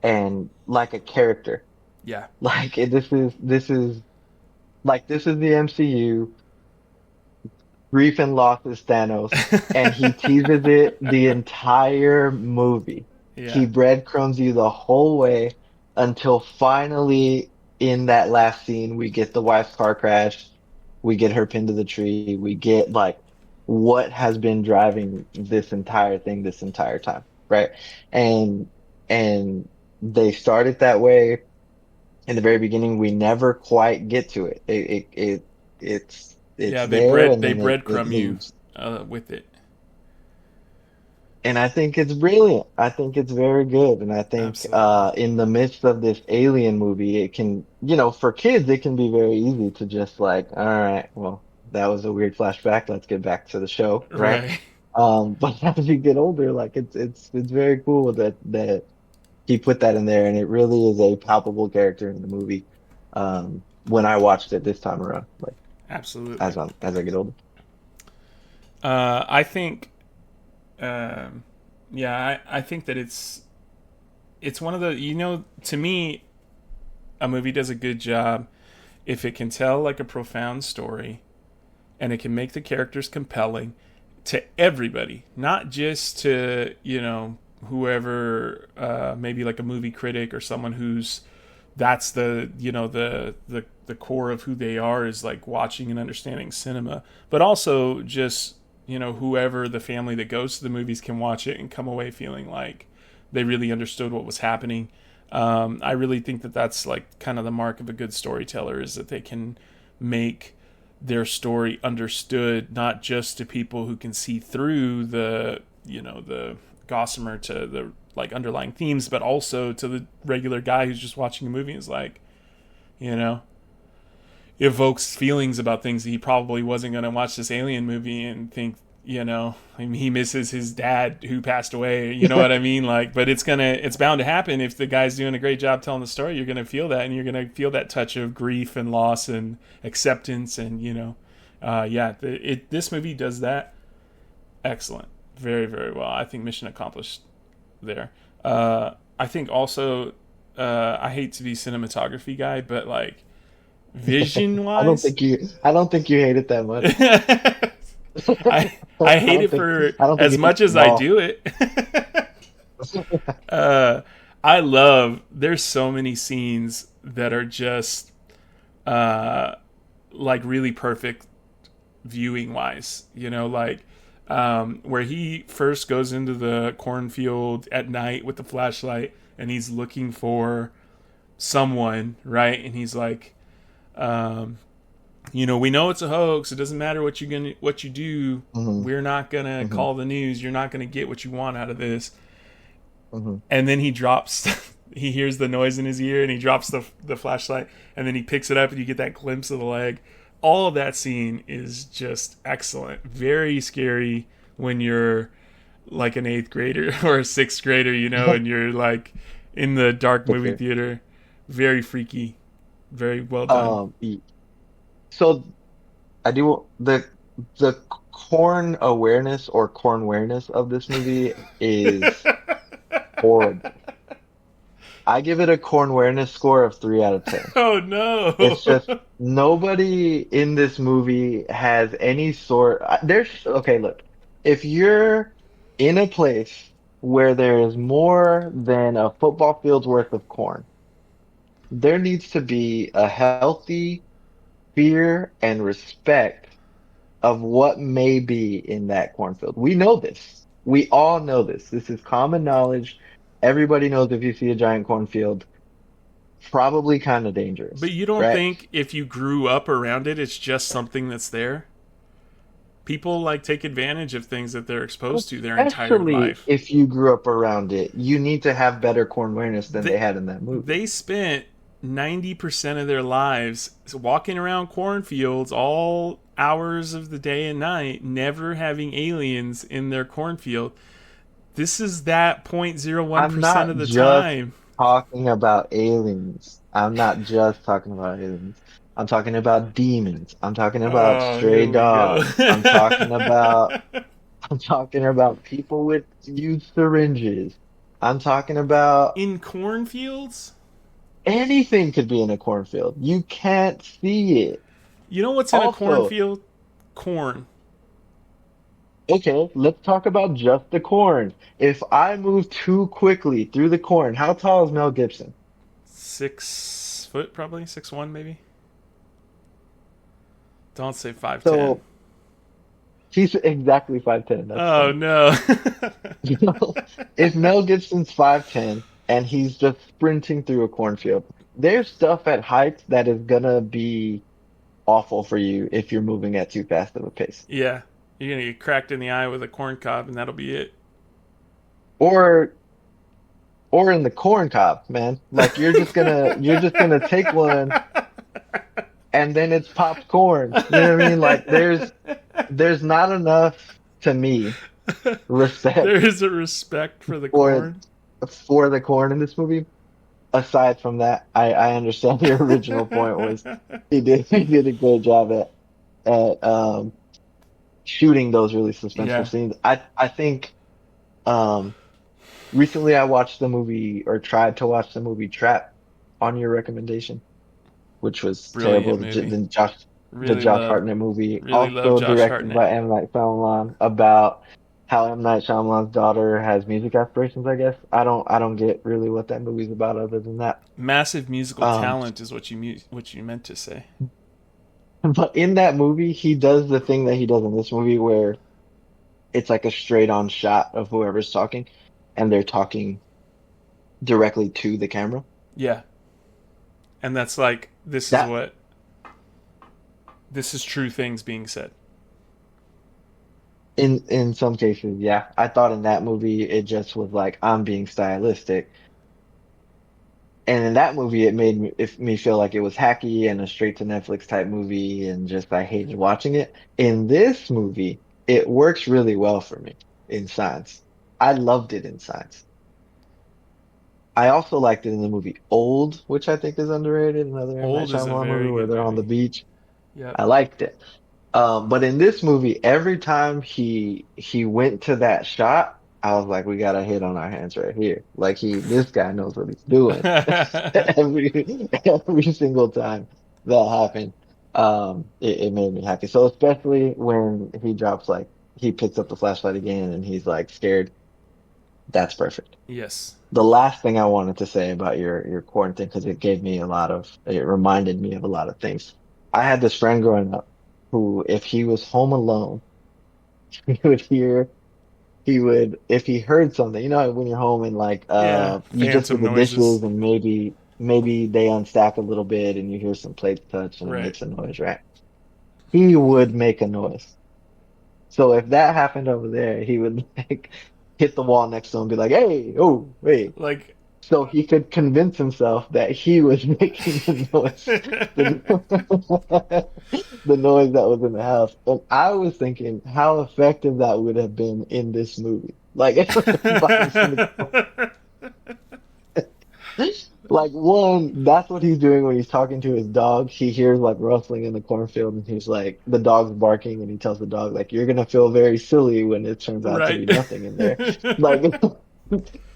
[SPEAKER 1] and like a character.
[SPEAKER 2] Yeah.
[SPEAKER 1] Like this is like this is the MCU. Grief and loss is Thanos, and he teases it the entire movie. He
[SPEAKER 2] Yeah.
[SPEAKER 1] breadcrumbs you the whole way until finally in that last scene we get the wife's car crash, we get her pinned to the tree, we get like what has been driving this entire thing this entire time, right? And and they started that way in the very beginning. We never quite get to it. It's
[SPEAKER 2] Yeah,
[SPEAKER 1] there and
[SPEAKER 2] they
[SPEAKER 1] then it
[SPEAKER 2] breadcrumb you
[SPEAKER 1] leaves.
[SPEAKER 2] with it.
[SPEAKER 1] And I think it's brilliant. I think it's very good. And I think
[SPEAKER 2] Absolutely.
[SPEAKER 1] in the midst of this alien movie, it can, you know, for kids, it can be very easy to just like, all right, well, that was a weird flashback. Let's get back to the show, right?
[SPEAKER 2] Right.
[SPEAKER 1] But as you get older, like it's very cool that he put that in there, and it really is a palpable character in the movie. When I watched it this time around, like
[SPEAKER 2] Absolutely.
[SPEAKER 1] as I get older.
[SPEAKER 2] I think, um, yeah, I think that it's one of the, you know, to me, a movie does a good job if it can tell like a profound story and it can make the characters compelling to everybody, not just to, you know, whoever, maybe like a movie critic or someone who's, that's the, you know, the core of who they are is like watching and understanding cinema, but also just, you know, whoever the family that goes to the movies can watch it and come away feeling like they really understood what was happening. I really think that that's like kind of the mark of a good storyteller, is that they can make their story understood not just to people who can see through the gossamer to the like underlying themes, but also to the regular guy who's just watching a movie and is like, you know, evokes feelings about things that he probably wasn't going to watch this alien movie and think, I mean, he misses his dad who passed away, you know what I mean? Like, but it's bound to happen. If the guy's doing a great job telling the story, you're going to feel that, and you're going to feel that touch of grief and loss and acceptance. And, this movie does that excellent. Very, very well. I think mission accomplished there. I think also, I hate to be cinematography guy, but like vision wise,
[SPEAKER 1] I don't think you hate it that much.
[SPEAKER 2] I hate it for
[SPEAKER 1] I don't think
[SPEAKER 2] as
[SPEAKER 1] you
[SPEAKER 2] much
[SPEAKER 1] hate it
[SPEAKER 2] as
[SPEAKER 1] at
[SPEAKER 2] I
[SPEAKER 1] all.
[SPEAKER 2] do it. I love. There's so many scenes that are just like really perfect viewing wise. Where he first goes into the cornfield at night with the flashlight and he's looking for someone, right? And he's like, we know it's a hoax. It doesn't matter what you do.
[SPEAKER 1] Hmm.
[SPEAKER 2] We're not gonna
[SPEAKER 1] Hmm.
[SPEAKER 2] call the news. You're not gonna get what you want out of this.
[SPEAKER 1] Hmm.
[SPEAKER 2] And then he drops. He hears the noise in his ear, and he drops the flashlight, and then he picks it up, and you get that glimpse of the leg. All of that scene is just excellent. Very scary when you're like an eighth grader or a sixth grader, and you're like in the dark
[SPEAKER 1] For
[SPEAKER 2] movie
[SPEAKER 1] sure.
[SPEAKER 2] theater. Very freaky. Very well done.
[SPEAKER 1] Y- so I do the corn awareness or corn awareness of this movie is horrible. I give it a corn awareness score of 3 out of 10.
[SPEAKER 2] Oh no.
[SPEAKER 1] It's just nobody in this movie has any sort. There's okay, look, if you're in a place where there is more than a football field's worth of corn, there needs to be a healthy fear and respect of what may be in that cornfield. We know this. We all know this. This is common knowledge. Everybody knows if you see a giant cornfield, probably kind of
[SPEAKER 2] But
[SPEAKER 1] dangerous,
[SPEAKER 2] you don't
[SPEAKER 1] right?
[SPEAKER 2] think if you grew up around it, it's just something that's there? People like take advantage of things that they're exposed to their entire
[SPEAKER 1] Especially
[SPEAKER 2] life.
[SPEAKER 1] if you grew up around it, you need to have better corn awareness than
[SPEAKER 2] They,
[SPEAKER 1] they had in that movie.
[SPEAKER 2] they spent 90% of their lives walking around cornfields all hours of the day and night, never having aliens in their cornfield. This is that
[SPEAKER 1] I'm
[SPEAKER 2] 0.01%
[SPEAKER 1] not
[SPEAKER 2] of the
[SPEAKER 1] just
[SPEAKER 2] time.
[SPEAKER 1] talking about aliens. I'm not just talking about aliens. I'm talking about demons. I'm talking about
[SPEAKER 2] Oh,
[SPEAKER 1] stray
[SPEAKER 2] here we go.
[SPEAKER 1] dogs. I'm talking about people with used syringes. I'm talking about
[SPEAKER 2] In cornfields?
[SPEAKER 1] anything could be in a cornfield. You can't see it.
[SPEAKER 2] You know what's in a
[SPEAKER 1] Also,
[SPEAKER 2] cornfield? Corn.
[SPEAKER 1] okay, let's talk about just the corn. If I move too quickly through the corn, how tall is Mel Gibson?
[SPEAKER 2] 6 foot, probably 6'1", maybe. Don't say 5'10".
[SPEAKER 1] So he's exactly 5'10". That's
[SPEAKER 2] Oh
[SPEAKER 1] funny.
[SPEAKER 2] no.
[SPEAKER 1] You know, if Mel Gibson's 5'10" and he's just sprinting through a cornfield, there's stuff at heights that is gonna be awful for you if you're moving at too fast of a pace.
[SPEAKER 2] Yeah, you're gonna get cracked in the eye with a corn cob, and that'll be it.
[SPEAKER 1] Or or in the corn cob, man. Like you're just gonna take one and then it's popped corn. You know what I mean? Like there's not enough to me
[SPEAKER 2] There
[SPEAKER 1] respect
[SPEAKER 2] is a respect for the
[SPEAKER 1] for
[SPEAKER 2] corn.
[SPEAKER 1] the corn in this movie. Aside from that, I understand your original point was he did a great job at shooting those really suspenseful
[SPEAKER 2] Yeah,
[SPEAKER 1] scenes. I think um recently I watched the movie or tried to watch the movie Trap on your recommendation, which was terrible.
[SPEAKER 2] brilliant movie.
[SPEAKER 1] The
[SPEAKER 2] Really
[SPEAKER 1] Josh
[SPEAKER 2] love,
[SPEAKER 1] Hartnett movie,
[SPEAKER 2] really love
[SPEAKER 1] also
[SPEAKER 2] Josh
[SPEAKER 1] directed
[SPEAKER 2] Hartnett.
[SPEAKER 1] by M. Night Shyamalan, about how M. Night Shyamalan's daughter has music aspirations, I guess. I don't get really what that movie's about other than that.
[SPEAKER 2] Massive musical
[SPEAKER 1] Um,
[SPEAKER 2] talent is what you meant to say.
[SPEAKER 1] but in that movie, he does the thing that he does in this movie where it's like a straight on shot of whoever's talking and they're talking directly to the camera.
[SPEAKER 2] Yeah, and that's like
[SPEAKER 1] That
[SPEAKER 2] this is true things being said.
[SPEAKER 1] in some cases, yeah. I thought in that movie it just was like I'm being stylistic. And in that movie, it made me feel like it was hacky and a straight to Netflix type movie, and just I hated watching it. In this movie, it works really well for me in Signs. I loved it in Signs. I also liked it in the movie Old, which I think is underrated, another M. Night
[SPEAKER 2] Old is a
[SPEAKER 1] Shyamalan movie
[SPEAKER 2] very
[SPEAKER 1] where
[SPEAKER 2] good
[SPEAKER 1] they're on the
[SPEAKER 2] movie.
[SPEAKER 1] beach.
[SPEAKER 2] Yep.
[SPEAKER 1] I liked it. But in this movie, every time he went to that shot, I was like, we got a hit on our hands right here. Like this guy knows what he's doing. Every single time that happened, it made me happy. So especially when he drops like he picks up the flashlight again and he's like scared. That's perfect.
[SPEAKER 2] Yes.
[SPEAKER 1] The last thing I wanted to say about your corn thing, because it reminded me of a lot of things. I had this friend growing up who, if he was home alone, he would hear, if he heard something, when you're home and like,
[SPEAKER 2] Yeah.
[SPEAKER 1] you just did
[SPEAKER 2] Phantom
[SPEAKER 1] the
[SPEAKER 2] noises.
[SPEAKER 1] dishes and maybe they unstack a little bit and you hear some plates touch and it
[SPEAKER 2] Right.
[SPEAKER 1] makes a noise, right? He would make a noise. So if that happened over there, he would like hit the wall next to him and be like, hey, oh, wait.
[SPEAKER 2] Like.
[SPEAKER 1] So he could convince himself that he was making the noise, the, the noise that was in the house. And I was thinking how effective that would have been in this movie. Like everybody's in the like one, that's what he's doing when he's talking to his dog. He hears like rustling in the cornfield and he's like the dog's barking and he tells the dog like you're gonna feel very silly when it turns out to
[SPEAKER 2] Right.
[SPEAKER 1] be nothing in there. Like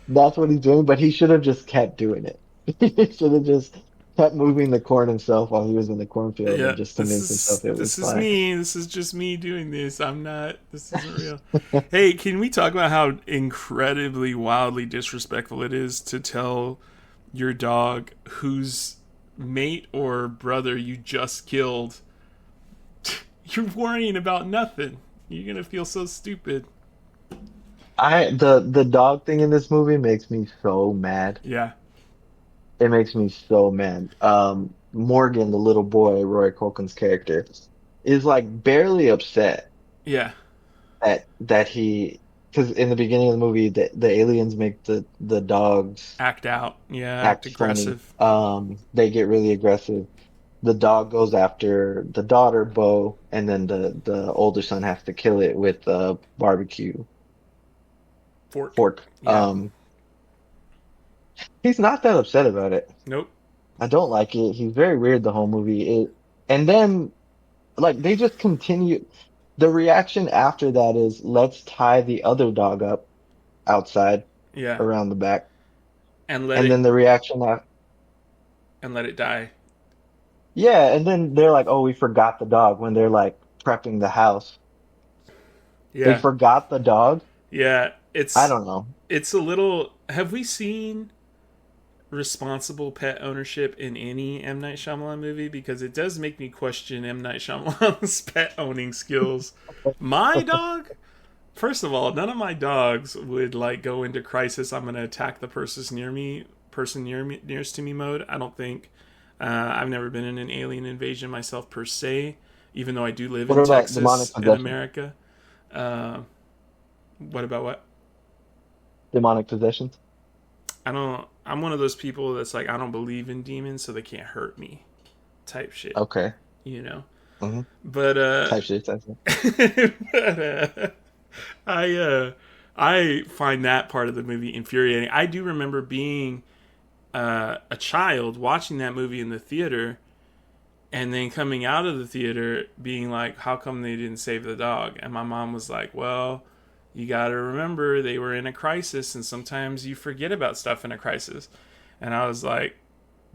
[SPEAKER 1] that's what he's doing, but he should have just kept doing it. He should have just kept moving the corn himself while he was in the cornfield and
[SPEAKER 2] Yeah.
[SPEAKER 1] just
[SPEAKER 2] This
[SPEAKER 1] convinced
[SPEAKER 2] is
[SPEAKER 1] himself it was
[SPEAKER 2] this is
[SPEAKER 1] fine.
[SPEAKER 2] me. This is just me doing this. I'm not. This isn't real. Hey, can we talk about how incredibly wildly disrespectful it is to tell your dog whose mate or brother you just killed, you're worrying about nothing. You're gonna feel so stupid.
[SPEAKER 1] The dog thing in this movie makes me so mad.
[SPEAKER 2] Yeah,
[SPEAKER 1] It makes me so mad. Morgan, the little boy, Roy Culkin's character, is like barely upset
[SPEAKER 2] yeah.
[SPEAKER 1] that because in the beginning of the movie, the aliens make the dogs
[SPEAKER 2] Act out. Yeah, act
[SPEAKER 1] act funny.
[SPEAKER 2] aggressive.
[SPEAKER 1] They get really aggressive. The dog goes after the daughter, Bo, and then the older son has to kill it with a barbecue
[SPEAKER 2] Fork.
[SPEAKER 1] fork.
[SPEAKER 2] Yeah.
[SPEAKER 1] He's not that upset about it.
[SPEAKER 2] Nope.
[SPEAKER 1] I don't like it. He's very weird the whole movie. And then like they just continue. The reaction after that is let's tie the other dog up outside
[SPEAKER 2] Yeah.
[SPEAKER 1] around the back.
[SPEAKER 2] And let
[SPEAKER 1] And
[SPEAKER 2] it
[SPEAKER 1] then the reaction
[SPEAKER 2] die.
[SPEAKER 1] yeah, and then they're like, "Oh, we forgot the dog," when they're like prepping the house. They
[SPEAKER 2] Yeah.
[SPEAKER 1] forgot the dog.
[SPEAKER 2] Yeah.
[SPEAKER 1] I don't know.
[SPEAKER 2] It's a little. Have we seen responsible pet ownership in any M Night Shyamalan movie? Because it does make me question M Night Shyamalan's pet owning skills. My dog. First of all, none of my dogs would like go into crisis. I'm gonna attack the person near me, nearest to me mode. I don't think. I've never been in an alien invasion myself per se, even though I do live
[SPEAKER 1] What
[SPEAKER 2] in
[SPEAKER 1] about demonic
[SPEAKER 2] Texas in
[SPEAKER 1] possession?
[SPEAKER 2] America. Uh, what about what?
[SPEAKER 1] Demonic possessions?
[SPEAKER 2] I don't. I'm one of those people that's like I don't believe in demons, so they can't hurt me, type shit.
[SPEAKER 1] Okay.
[SPEAKER 2] You know.
[SPEAKER 1] Hmm.
[SPEAKER 2] But
[SPEAKER 1] Type shit. Type shit.
[SPEAKER 2] but I I find that part of the movie infuriating. I do remember being a child watching that movie in the theater, and then coming out of the theater being like, "How come they didn't save the dog?" And my mom was like, "Well, you got to remember they were in a crisis, and sometimes you forget about stuff in a crisis." And I was like,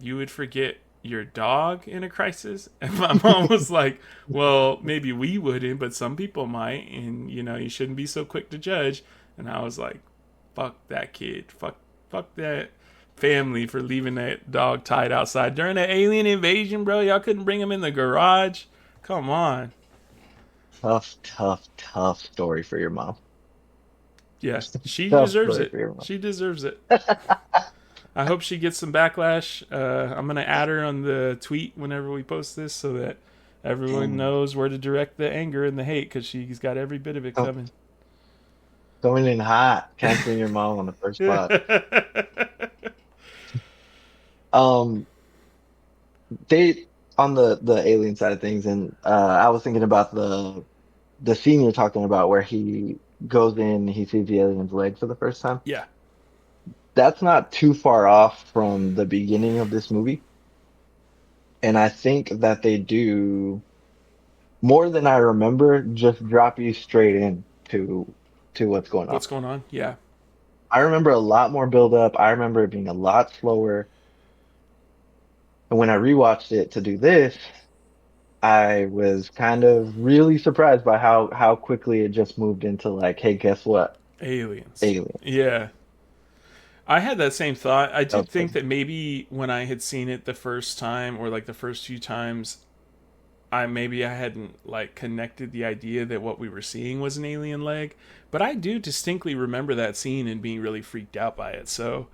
[SPEAKER 2] "You would forget your dog in a crisis?" And my mom was like, "Well, maybe we wouldn't, but some people might, and you shouldn't be so quick to judge." And I was like, "Fuck that kid. Fuck that family for leaving that dog tied outside during an alien invasion, bro. Y'all couldn't bring him in the garage. Come on."
[SPEAKER 1] Tough, tough, tough story for your mom.
[SPEAKER 2] Yeah, she
[SPEAKER 1] Tough
[SPEAKER 2] deserves
[SPEAKER 1] story
[SPEAKER 2] it.
[SPEAKER 1] for your mom.
[SPEAKER 2] She deserves it. I hope she gets some backlash. I'm gonna add her on the tweet whenever we post this, so that everyone
[SPEAKER 1] And
[SPEAKER 2] knows where to direct the anger and the hate, because she's got every bit of it
[SPEAKER 1] co-
[SPEAKER 2] coming.
[SPEAKER 1] coming in hot, canceling your mom on the first spot. Um, they on the alien side of things, and I was thinking about the scene you're talking about where he goes in, he sees the alien's leg for the first time.
[SPEAKER 2] Yeah,
[SPEAKER 1] That's not too far off from the beginning of this movie, and I think that they do more than I remember. Just drop you straight in to what's going on.
[SPEAKER 2] what's going on? Yeah,
[SPEAKER 1] I remember a lot more build up. I remember it being a lot slower. And when I rewatched it to do this, I was kind of really surprised by how quickly it just moved into like, hey, guess what?
[SPEAKER 2] aliens.
[SPEAKER 1] Alien.
[SPEAKER 2] Yeah, I had that same thought. I
[SPEAKER 1] That
[SPEAKER 2] did
[SPEAKER 1] was
[SPEAKER 2] think
[SPEAKER 1] crazy.
[SPEAKER 2] that maybe when I had seen it the first time, or like the first few times, I hadn't like connected the idea that what we were seeing was an alien leg, but I do distinctly remember that scene and being really freaked out by it. So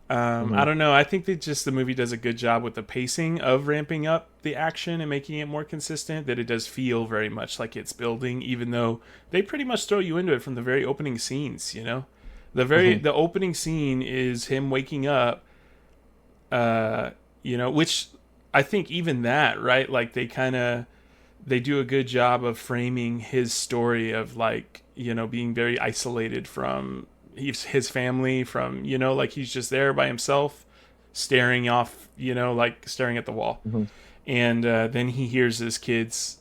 [SPEAKER 2] I
[SPEAKER 1] Hmm.
[SPEAKER 2] don't know. I think that just the movie does a good job with the pacing of ramping up the action and making it more consistent. That it does feel very much like it's building, even though they pretty much throw you into it from the very opening scenes.
[SPEAKER 1] Hmm.
[SPEAKER 2] The opening scene is him waking up. Uh, which I think even that, right? Like they do a good job of framing his story of like being very isolated from his family, from like he's just there by himself staring off, like staring at the wall.
[SPEAKER 1] Hmm.
[SPEAKER 2] And then he hears his kids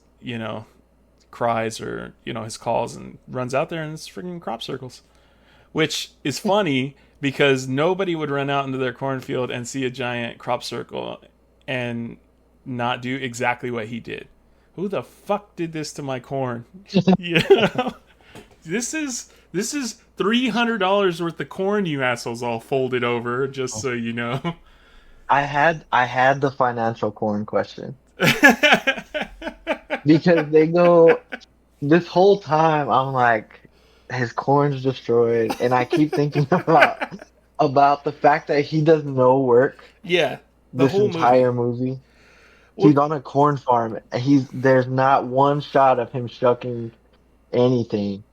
[SPEAKER 2] cries, or his calls, and runs out there, and it's freaking crop circles, which is funny because nobody would run out into their cornfield and see a giant crop circle and not do exactly what he did. Who the fuck did this to my corn? you know? This is $300 worth of corn, you assholes, all folded over, just so you know.
[SPEAKER 1] I had the financial corn question because they go this whole time. I'm like, his corn's destroyed, and I keep thinking about the fact that he does no work
[SPEAKER 2] Yeah, the
[SPEAKER 1] this
[SPEAKER 2] whole movie.
[SPEAKER 1] entire movie.
[SPEAKER 2] Well,
[SPEAKER 1] He's on a corn farm. There's not one shot of him shucking anything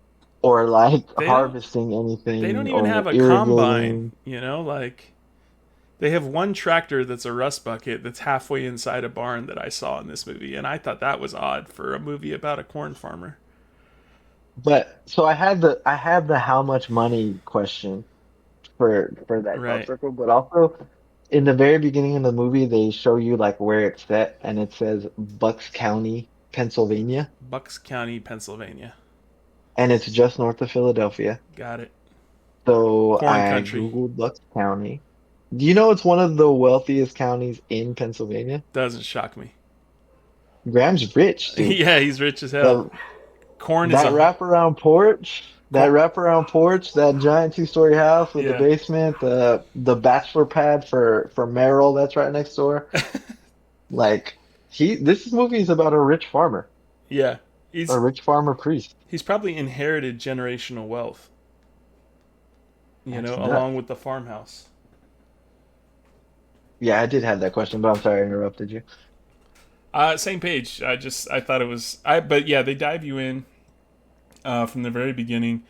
[SPEAKER 1] or like
[SPEAKER 2] they don't
[SPEAKER 1] harvesting
[SPEAKER 2] they don't
[SPEAKER 1] anything
[SPEAKER 2] even
[SPEAKER 1] or
[SPEAKER 2] have a combine,
[SPEAKER 1] irrigating.
[SPEAKER 2] like they have one tractor that's a rust bucket that's halfway inside a barn that I saw in this movie, and I thought that was odd for a movie about a corn farmer.
[SPEAKER 1] But so I had the how much money question for that crop
[SPEAKER 2] Right.
[SPEAKER 1] circle, but also in the very beginning of the movie they show you like where it's set and it says Bucks County, Pennsylvania,
[SPEAKER 2] Bucks County, Pennsylvania.
[SPEAKER 1] and it's just north of Philadelphia.
[SPEAKER 2] Got it.
[SPEAKER 1] So
[SPEAKER 2] Corn
[SPEAKER 1] I
[SPEAKER 2] country.
[SPEAKER 1] Googled Bucks County. Do you know it's one of the wealthiest counties in Pennsylvania?
[SPEAKER 2] Doesn't shock me.
[SPEAKER 1] Graham's rich, dude.
[SPEAKER 2] Yeah, he's rich as hell.
[SPEAKER 1] The
[SPEAKER 2] Corn is
[SPEAKER 1] that
[SPEAKER 2] a
[SPEAKER 1] that
[SPEAKER 2] corn.
[SPEAKER 1] wraparound porch, that giant two-story house with the
[SPEAKER 2] Yeah,
[SPEAKER 1] basement, the bachelor pad for Merrill that's right next door. Like this movie is about a rich farmer,
[SPEAKER 2] yeah.
[SPEAKER 1] a
[SPEAKER 2] He's
[SPEAKER 1] rich farmer priest.
[SPEAKER 2] he's probably inherited generational wealth.
[SPEAKER 1] That's nuts.
[SPEAKER 2] Along with the farmhouse.
[SPEAKER 1] Yeah, I did have that question, but I'm sorry I interrupted you.
[SPEAKER 2] Same page. I thought it was but yeah, they dive you in from the very beginning.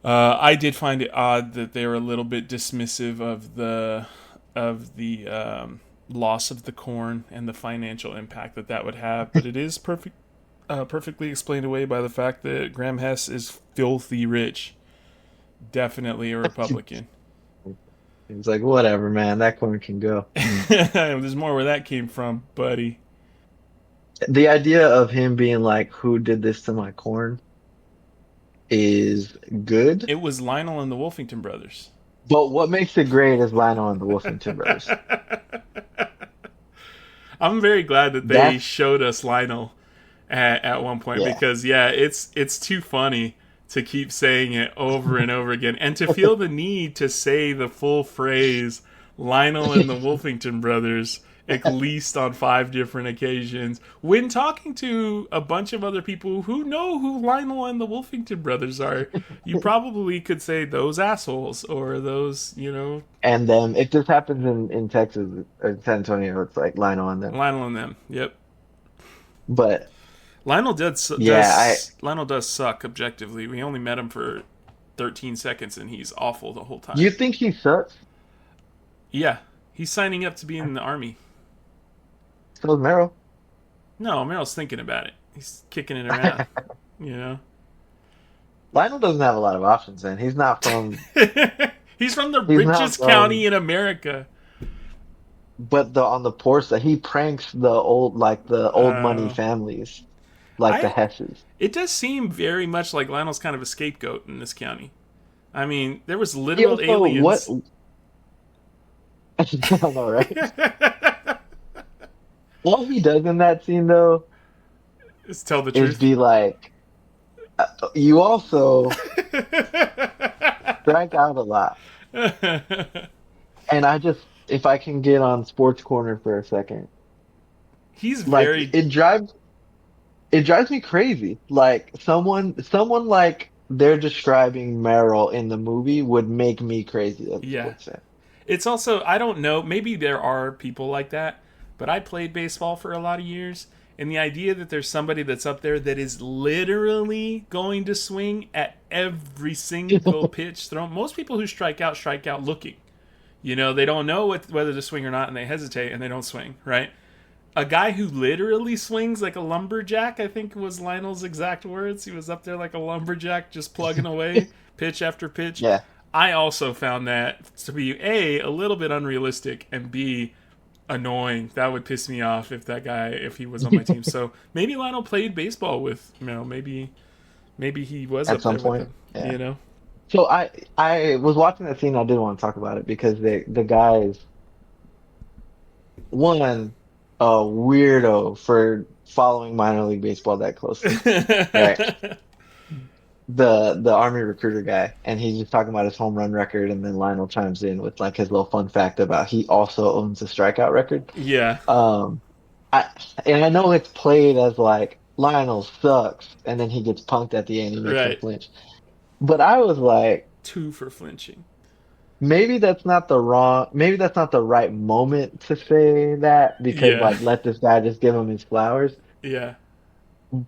[SPEAKER 2] I did find it odd that they were a little bit dismissive of the loss of the corn and the financial impact that would have, but it is perfectly explained away by the fact that Graham Hess is filthy rich. Definitely a Republican.
[SPEAKER 1] He was like, whatever, man, that corn can go.
[SPEAKER 2] There's more where that came from, buddy.
[SPEAKER 1] The idea of him being like, who did this to my corn is good.
[SPEAKER 2] It was Lionel and the Wolfington Brothers.
[SPEAKER 1] But what makes it great is Lionel and the Wolfington Brothers.
[SPEAKER 2] I'm very glad that they
[SPEAKER 1] That's
[SPEAKER 2] showed us Lionel at one point,
[SPEAKER 1] yeah.
[SPEAKER 2] because yeah, it's too funny to keep saying it over and over again, and to feel the need to say the full phrase Lionel and the Wolfington brothers at least on 5 different occasions when talking to a bunch of other people who know who Lionel and the Wolfington brothers are. You probably could say those assholes or those.
[SPEAKER 1] And then if this happens in Texas or San Antonio, it's like Lionel and them.
[SPEAKER 2] Lionel and them. Yep.
[SPEAKER 1] But
[SPEAKER 2] Lionel does
[SPEAKER 1] yeah,
[SPEAKER 2] Lionel does suck objectively. We only met him for 13 seconds and he's awful the whole time.
[SPEAKER 1] you think he sucks?
[SPEAKER 2] Yeah, he's signing up to be in the army.
[SPEAKER 1] So is Meryl.
[SPEAKER 2] No, Meryl's thinking about it. He's kicking it around. you know.
[SPEAKER 1] Lionel doesn't have a lot of options, man. He's not from.
[SPEAKER 2] He's from the
[SPEAKER 1] He's not
[SPEAKER 2] richest
[SPEAKER 1] from.
[SPEAKER 2] county in America.
[SPEAKER 1] But on the poor side, he pranks the old money
[SPEAKER 2] Uh,
[SPEAKER 1] families, like the
[SPEAKER 2] I
[SPEAKER 1] Hesses.
[SPEAKER 2] It does seem very much like Lionel's kind of a scapegoat in this county. I mean, there was
[SPEAKER 1] Yeah,
[SPEAKER 2] literal
[SPEAKER 1] so what?
[SPEAKER 2] aliens.
[SPEAKER 1] I don't know, right? All he does in that scene, though,
[SPEAKER 2] Just tell the
[SPEAKER 1] is
[SPEAKER 2] truth.
[SPEAKER 1] be like, you also drank out a lot. And if I can get on Sports Corner for a second,
[SPEAKER 2] He's
[SPEAKER 1] like
[SPEAKER 2] very
[SPEAKER 1] it drives me crazy. Like someone like they're describing Meryl in the movie would make me crazy as a
[SPEAKER 2] yeah.
[SPEAKER 1] sports fan.
[SPEAKER 2] It's also, I don't know, maybe there are people like that, but I played baseball for a lot of years, and the idea that there's somebody that's up there that is literally going to swing at every single pitch thrown. Most people who strike out looking. They don't know whether to swing or not, and they hesitate and they don't swing, right? A guy who literally swings like a lumberjack, I think was Lionel's exact words. He was up there like a lumberjack, just plugging away, pitch after pitch.
[SPEAKER 1] Yeah,
[SPEAKER 2] I also found that to be a little bit unrealistic, and B, annoying. That would piss me off if he was on my team. So maybe Lionel played baseball with, maybe he was
[SPEAKER 1] at
[SPEAKER 2] up there
[SPEAKER 1] some
[SPEAKER 2] with
[SPEAKER 1] point.
[SPEAKER 2] him.
[SPEAKER 1] Yeah.
[SPEAKER 2] You know?
[SPEAKER 1] So I was watching that scene. I did want to talk about it because the guys one a weirdo for following minor league baseball that closely, right? The army recruiter guy, and he's just talking about his home run record, and then Lionel chimes in with like his little fun fact about he also owns a strikeout record.
[SPEAKER 2] Yeah.
[SPEAKER 1] Um, I and I know it's played as like Lionel sucks, and then he gets punked at the end, he makes him
[SPEAKER 2] Right.
[SPEAKER 1] flinch. But I was like,
[SPEAKER 2] 2 for flinching.
[SPEAKER 1] maybe that's not the right moment to say that because
[SPEAKER 2] Yeah.
[SPEAKER 1] like let this guy just give him his flowers.
[SPEAKER 2] Yeah.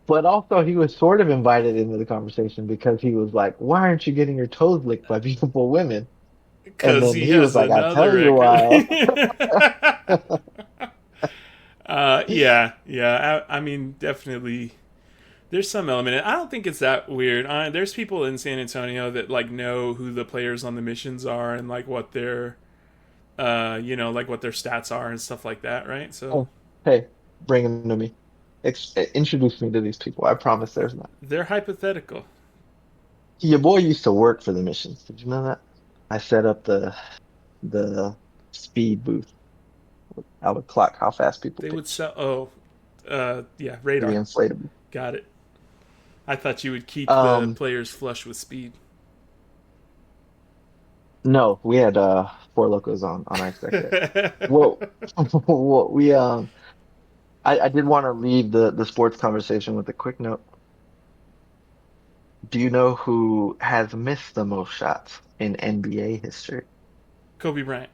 [SPEAKER 1] But also, he was sort of invited into the conversation because he was like, "Why aren't you getting your toes licked by beautiful women?" And
[SPEAKER 2] Because
[SPEAKER 1] then
[SPEAKER 2] he
[SPEAKER 1] he was
[SPEAKER 2] has
[SPEAKER 1] like, "I'll
[SPEAKER 2] another
[SPEAKER 1] tell you why."
[SPEAKER 2] record. Yeah. I mean, definitely. There's some element. I don't think it's that weird. There's people in San Antonio that like know who the players on the missions are and like what their, like what their stats are and stuff like that, right? So
[SPEAKER 1] Oh, hey, bring them to me. Introduce me to these people. I promise there's not.
[SPEAKER 2] they're hypothetical.
[SPEAKER 1] Your boy used to work for the missions. Did you know that? I set up the speed booth. I would clock how fast people
[SPEAKER 2] They would
[SPEAKER 1] pitch.
[SPEAKER 2] sell. Oh, yeah,
[SPEAKER 1] The
[SPEAKER 2] radar.
[SPEAKER 1] inflatable.
[SPEAKER 2] Got it. I thought you would keep the
[SPEAKER 1] Um,
[SPEAKER 2] players flush with speed.
[SPEAKER 1] no, we had Four Locos on our exec deck. Well, what we I did want to leave the sports conversation with a quick note. Do you know who has missed the most shots in NBA history?
[SPEAKER 2] Kobe Bryant,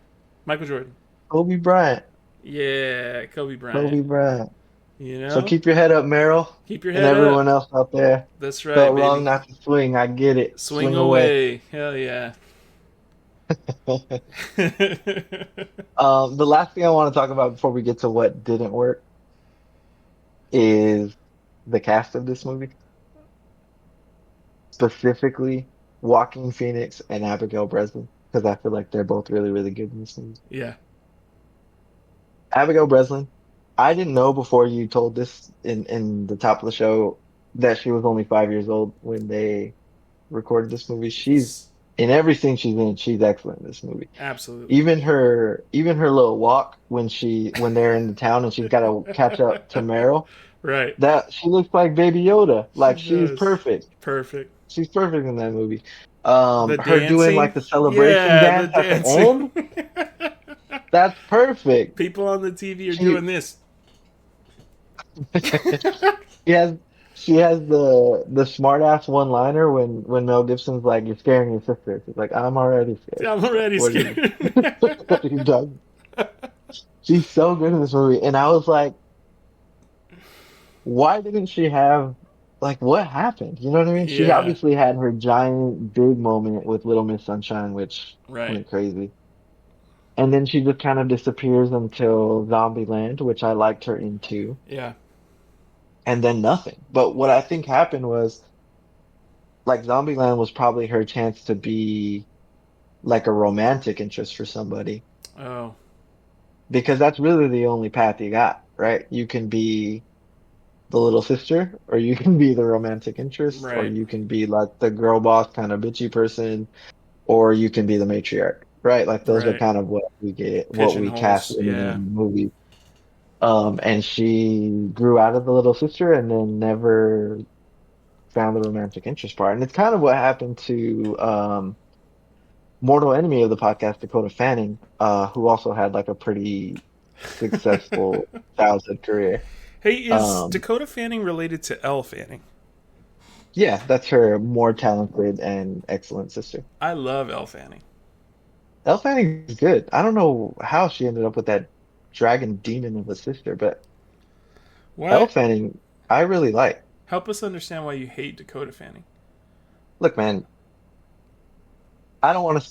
[SPEAKER 2] Michael Jordan.
[SPEAKER 1] Kobe Bryant.
[SPEAKER 2] Yeah, Kobe
[SPEAKER 1] Kobe
[SPEAKER 2] Bryant.
[SPEAKER 1] Bryant.
[SPEAKER 2] You
[SPEAKER 1] So
[SPEAKER 2] know,
[SPEAKER 1] keep your head up, Meryl,
[SPEAKER 2] keep your
[SPEAKER 1] and
[SPEAKER 2] head up.
[SPEAKER 1] everyone else out there.
[SPEAKER 2] That's right,
[SPEAKER 1] Felt wrong
[SPEAKER 2] baby.
[SPEAKER 1] not to swing. I get it.
[SPEAKER 2] Swing
[SPEAKER 1] Swing away.
[SPEAKER 2] away. Hell yeah.
[SPEAKER 1] The last thing I want to talk about before we get to what didn't work is the cast of this movie, specifically Joaquin Phoenix and Abigail Breslin, because I feel like they're both really, really good in this movie.
[SPEAKER 2] Yeah.
[SPEAKER 1] Abigail Breslin, I didn't know before you told this in the top of the show that she was only 5 years old when they recorded this movie. She's in everything she's in, she's excellent in this movie.
[SPEAKER 2] Absolutely.
[SPEAKER 1] Even her little walk when they're in the town and she's got to catch up to Meryl,
[SPEAKER 2] Right.
[SPEAKER 1] that she looks like Baby Yoda.
[SPEAKER 2] She
[SPEAKER 1] Like she's
[SPEAKER 2] does.
[SPEAKER 1] perfect.
[SPEAKER 2] Perfect.
[SPEAKER 1] She's perfect in that movie.
[SPEAKER 2] The
[SPEAKER 1] Her doing
[SPEAKER 2] dancing.
[SPEAKER 1] like the celebration
[SPEAKER 2] Yeah, the
[SPEAKER 1] dance at the
[SPEAKER 2] dancing.
[SPEAKER 1] end. That's perfect.
[SPEAKER 2] People on the TV are
[SPEAKER 1] She
[SPEAKER 2] doing this.
[SPEAKER 1] she has she has the smart ass one liner when Mel Gibson's like, "You're scaring your sister." She's like, "I'm already scared."
[SPEAKER 2] I'm
[SPEAKER 1] Like,
[SPEAKER 2] already scared.
[SPEAKER 1] what are you doing? She's so good in this movie, and I was like, why didn't she have like what happened? You know what I mean? She
[SPEAKER 2] Yeah,
[SPEAKER 1] obviously had her giant big moment with Little Miss Sunshine, which
[SPEAKER 2] right.
[SPEAKER 1] went crazy. And then she just kind of disappears until Zombieland, which I liked her in too.
[SPEAKER 2] Yeah,
[SPEAKER 1] And then nothing. But what I think happened was like Zombieland was probably her chance to be like a romantic interest for somebody
[SPEAKER 2] oh,
[SPEAKER 1] because that's really the only path you got, right? You can be the little sister, or you can be the romantic interest, or
[SPEAKER 2] right,
[SPEAKER 1] you can be like the girl boss kind of bitchy person, or you can be the matriarch, right? Like those are
[SPEAKER 2] right.
[SPEAKER 1] kind of what we get, what we cast
[SPEAKER 2] Pigeonholes.
[SPEAKER 1] women
[SPEAKER 2] Yeah.
[SPEAKER 1] in the movie. And she grew out of the little sister and then never found the romantic interest part. And it's kind of what happened to mortal enemy of the podcast, Dakota Fanning, who also had like a pretty successful childhood career.
[SPEAKER 2] Hey, is
[SPEAKER 1] Um,
[SPEAKER 2] Dakota Fanning related to Elle Fanning?
[SPEAKER 1] yeah, that's her more talented and excellent sister.
[SPEAKER 2] I love Elle Fanning.
[SPEAKER 1] Elle Fanning is good. I don't know how she ended up with that dragon demon of a sister, but Elle
[SPEAKER 2] What?
[SPEAKER 1] Fanning, I really like.
[SPEAKER 2] Help us understand why you hate Dakota Fanning.
[SPEAKER 1] Look, man, I don't want to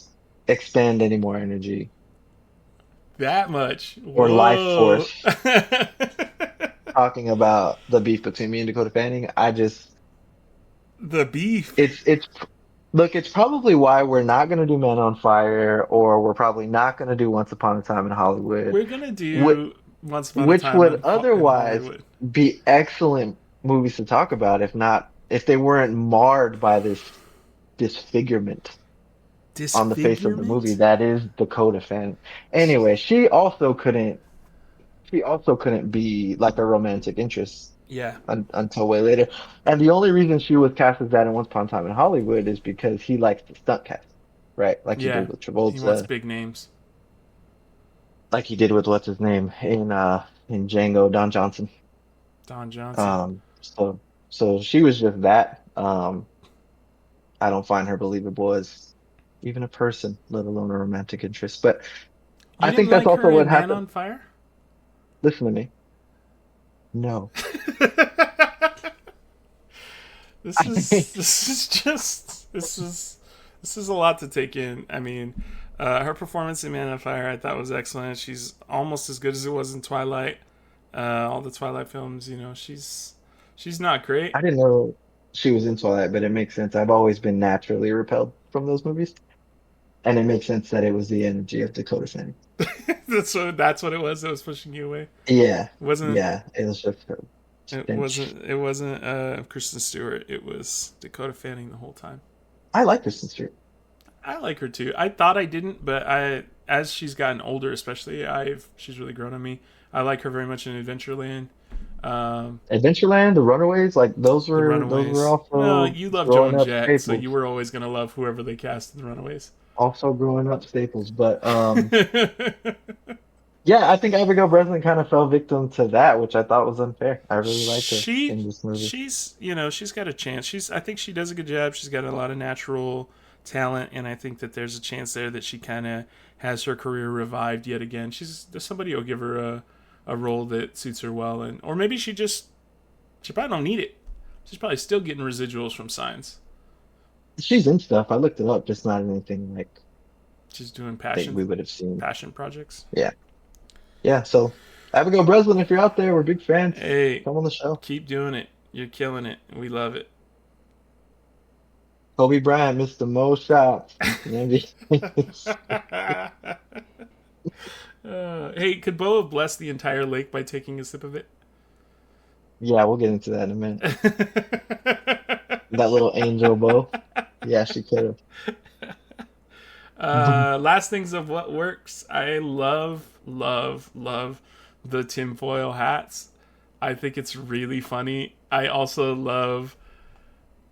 [SPEAKER 1] expand any more energy
[SPEAKER 2] That much.
[SPEAKER 1] or life
[SPEAKER 2] Whoa.
[SPEAKER 1] force talking about the beef between me and Dakota Fanning. I just,
[SPEAKER 2] The beef.
[SPEAKER 1] it's, look, it's probably why we're not going to do Men on Fire, or we're probably not going to do Once Upon a Time in Hollywood,
[SPEAKER 2] We're gonna
[SPEAKER 1] wh
[SPEAKER 2] do Once Upon a
[SPEAKER 1] which
[SPEAKER 2] Time
[SPEAKER 1] would
[SPEAKER 2] in
[SPEAKER 1] otherwise
[SPEAKER 2] Hollywood.
[SPEAKER 1] be excellent movies to talk about if they weren't marred by this disfigurement on the face of the movie
[SPEAKER 2] Disfigurement?
[SPEAKER 1] that is Dakota Fanning. Anyway, she also couldn't be like a romantic interest
[SPEAKER 2] Yeah.
[SPEAKER 1] until way later. And the only reason she was cast as that in Once Upon a Time in Hollywood is because he likes to stunt cast, right? Like he
[SPEAKER 2] Yeah.
[SPEAKER 1] did with
[SPEAKER 2] He wants
[SPEAKER 1] Travolta,
[SPEAKER 2] big names.
[SPEAKER 1] like he did with what's his name in Django, Don Johnson.
[SPEAKER 2] Don Johnson.
[SPEAKER 1] So she was just that. I don't find her believable as even a person, let alone a romantic interest. But
[SPEAKER 2] You
[SPEAKER 1] I
[SPEAKER 2] didn't
[SPEAKER 1] think that's
[SPEAKER 2] like
[SPEAKER 1] also
[SPEAKER 2] her
[SPEAKER 1] what
[SPEAKER 2] in Man
[SPEAKER 1] happened.
[SPEAKER 2] on Fire?
[SPEAKER 1] Listen to me. No.
[SPEAKER 2] This is just this is a lot to take in. I mean, her performance in Man on Fire I thought was excellent. She's almost as good as it was in Twilight. All the Twilight films, you know, she's not great.
[SPEAKER 1] I didn't know she was into all that, but it makes sense. I've always been naturally repelled from those movies, and it makes sense that it was the energy of Dakota Fanning.
[SPEAKER 2] That's what it was that was pushing you away.
[SPEAKER 1] Yeah,
[SPEAKER 2] It wasn't
[SPEAKER 1] yeah, it was just her stench.
[SPEAKER 2] it wasn't Kristen Stewart. It was Dakota Fanning the whole time.
[SPEAKER 1] I like Kristen Stewart.
[SPEAKER 2] I like her too. I thought I didn't, but I as she's gotten older, especially, I've she's really grown on me. I like her very much in Adventureland.
[SPEAKER 1] Adventureland, The Runaways, like
[SPEAKER 2] The
[SPEAKER 1] those were
[SPEAKER 2] Runaways. Well,
[SPEAKER 1] also
[SPEAKER 2] you love
[SPEAKER 1] growing
[SPEAKER 2] Joan
[SPEAKER 1] up
[SPEAKER 2] Jett, so you
[SPEAKER 1] staples.
[SPEAKER 2] were always gonna love whoever they cast in The Runaways.
[SPEAKER 1] Also growing up staples. But yeah, I think Abigail Breslin kind of fell victim to that, which I thought was unfair. I really liked her
[SPEAKER 2] she
[SPEAKER 1] in this movie.
[SPEAKER 2] she's you know she's got a chance. She's I think she does a good job. She's got a lot of natural talent, and I think that there's a chance there that she kind of has her career revived yet again. She's there's somebody will give her a role that suits her well, and or maybe she probably don't need it. She's probably still getting residuals from Signs.
[SPEAKER 1] She's in stuff. I looked it up, just not anything like
[SPEAKER 2] She's doing
[SPEAKER 1] that we would have seen.
[SPEAKER 2] passion projects.
[SPEAKER 1] Yeah. Yeah. So Abigail Breslin, if you're out there, we're big fans.
[SPEAKER 2] Hey,
[SPEAKER 1] Come on the show.
[SPEAKER 2] keep doing it. You're killing it. We love it.
[SPEAKER 1] Kobe Bryant missed the most shots in the NBA.
[SPEAKER 2] Hey, could Bo have blessed the entire lake by taking a sip of it?
[SPEAKER 1] Yeah, we'll get into that in a minute. That little angel bow. Yeah, she could have.
[SPEAKER 2] Last things of what works. I love the tinfoil hats. I think it's really funny. I also love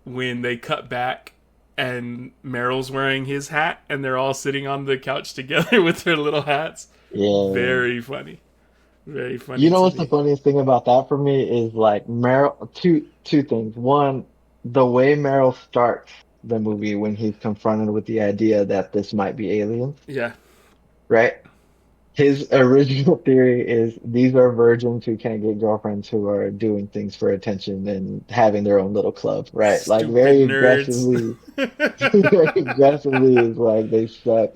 [SPEAKER 2] when they cut back and Meryl's wearing his hat and they're all sitting on the couch together with their little hats.
[SPEAKER 1] Yeah.
[SPEAKER 2] Very funny. Very
[SPEAKER 1] You
[SPEAKER 2] funny
[SPEAKER 1] know
[SPEAKER 2] to
[SPEAKER 1] what's the
[SPEAKER 2] me.
[SPEAKER 1] funniest thing about that for me is like Meryl, two things. One, the way Meryl starts the movie when he's confronted with the idea that this might be aliens,
[SPEAKER 2] Yeah.
[SPEAKER 1] right? His original theory is these are virgins who can't get girlfriends who are doing things for attention and having their own little club, right? Like
[SPEAKER 2] Stupid
[SPEAKER 1] very
[SPEAKER 2] nerds.
[SPEAKER 1] aggressively, very aggressively is like they suck.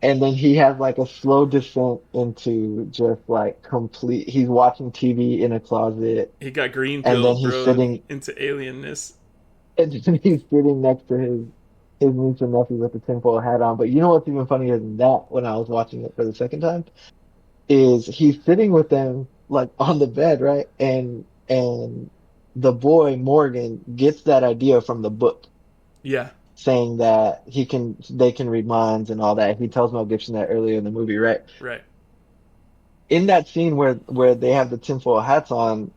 [SPEAKER 1] And then he has like a slow descent into just like complete, he's watching TV in a closet
[SPEAKER 2] He got green
[SPEAKER 1] and then
[SPEAKER 2] pilled,
[SPEAKER 1] he's
[SPEAKER 2] bro,
[SPEAKER 1] sitting,
[SPEAKER 2] into alienness.
[SPEAKER 1] and then he's sitting next to his niece and nephew with the tinfoil hat on. But you know what's even funnier than that when I was watching it for the second time? Is he's sitting with them like on the bed, right? And the boy Morgan gets that idea from the book,
[SPEAKER 2] Yeah.
[SPEAKER 1] saying that they can read minds and all that. He tells Mel Gibson that earlier in the movie, right?
[SPEAKER 2] Right.
[SPEAKER 1] In that scene where they have the tinfoil hats on,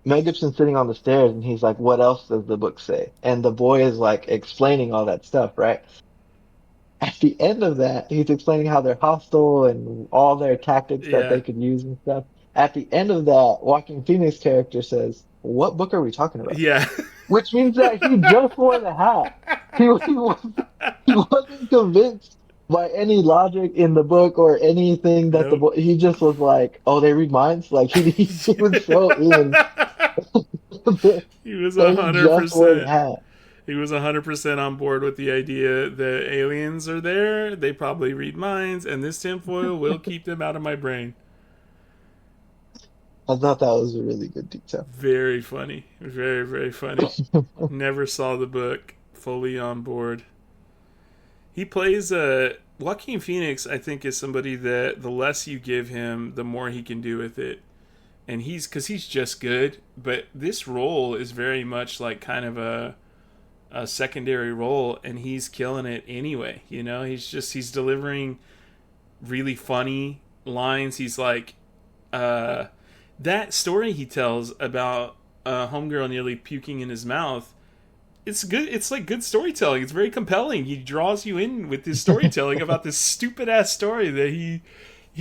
[SPEAKER 1] Mel Gibson's sitting on the stairs and he's like, "What else does the book say?" And the boy is like explaining all that stuff, right? At the end of that, he's explaining how they're hostile and all their tactics that
[SPEAKER 2] Yeah.
[SPEAKER 1] they could use and stuff. At the end of that, Joaquin Phoenix character says, "What book are we talking about?"
[SPEAKER 2] Yeah.
[SPEAKER 1] Which means that he just wore the hat. He wasn't convinced by any logic in the book or anything that the
[SPEAKER 2] Nope.
[SPEAKER 1] book. He just was like, "Oh, they read minds." Like he was so in that
[SPEAKER 2] He was a
[SPEAKER 1] he
[SPEAKER 2] hundred
[SPEAKER 1] just wore the
[SPEAKER 2] percent.
[SPEAKER 1] hat.
[SPEAKER 2] He was 100% on board with the idea that aliens are there. They probably read minds, and this tinfoil will keep them out of my brain.
[SPEAKER 1] I thought that was a really good detail.
[SPEAKER 2] Very funny. Very, very funny. Never saw the book. Fully on board. He plays Joaquin Phoenix, I think, is somebody that the less you give him, the more he can do with it. And because he's just good, but this role is very much like kind of a secondary role, and he's killing it anyway. You know, he's delivering really funny lines. He's like, that story he tells about a homegirl nearly puking in his mouth. It's good. It's like good storytelling. It's very compelling. He draws you in with this storytelling about this stupid ass story that he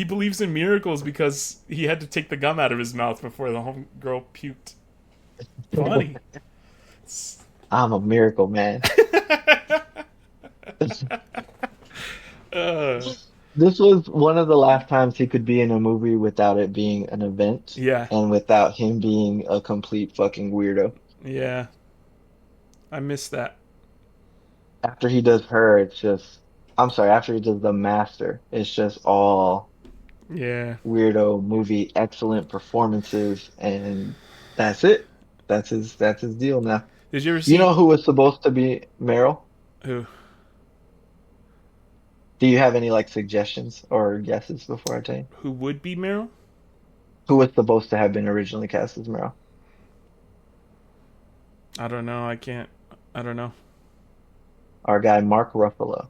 [SPEAKER 2] believes in miracles because he had to take the gum out of his mouth before the homegirl puked. Funny.
[SPEAKER 1] I'm a miracle man.
[SPEAKER 2] uh,
[SPEAKER 1] This was one of the last times he could be in a movie without it being an event
[SPEAKER 2] yeah,
[SPEAKER 1] and without him being a complete fucking weirdo.
[SPEAKER 2] yeah. I missed that.
[SPEAKER 1] After he does her, it's just, I'm sorry, after he does The Master, it's just all
[SPEAKER 2] Yeah.
[SPEAKER 1] weirdo movie, excellent performances, and that's it. That's his deal now.
[SPEAKER 2] Did you ever
[SPEAKER 1] You
[SPEAKER 2] see
[SPEAKER 1] know who was supposed to be Meryl?
[SPEAKER 2] who?
[SPEAKER 1] Do you have any like suggestions or guesses before I tell you?
[SPEAKER 2] Who would be Meryl?
[SPEAKER 1] Who was supposed to have been originally cast as Meryl?
[SPEAKER 2] I don't know. I can't. I don't know.
[SPEAKER 1] Our guy Mark Ruffalo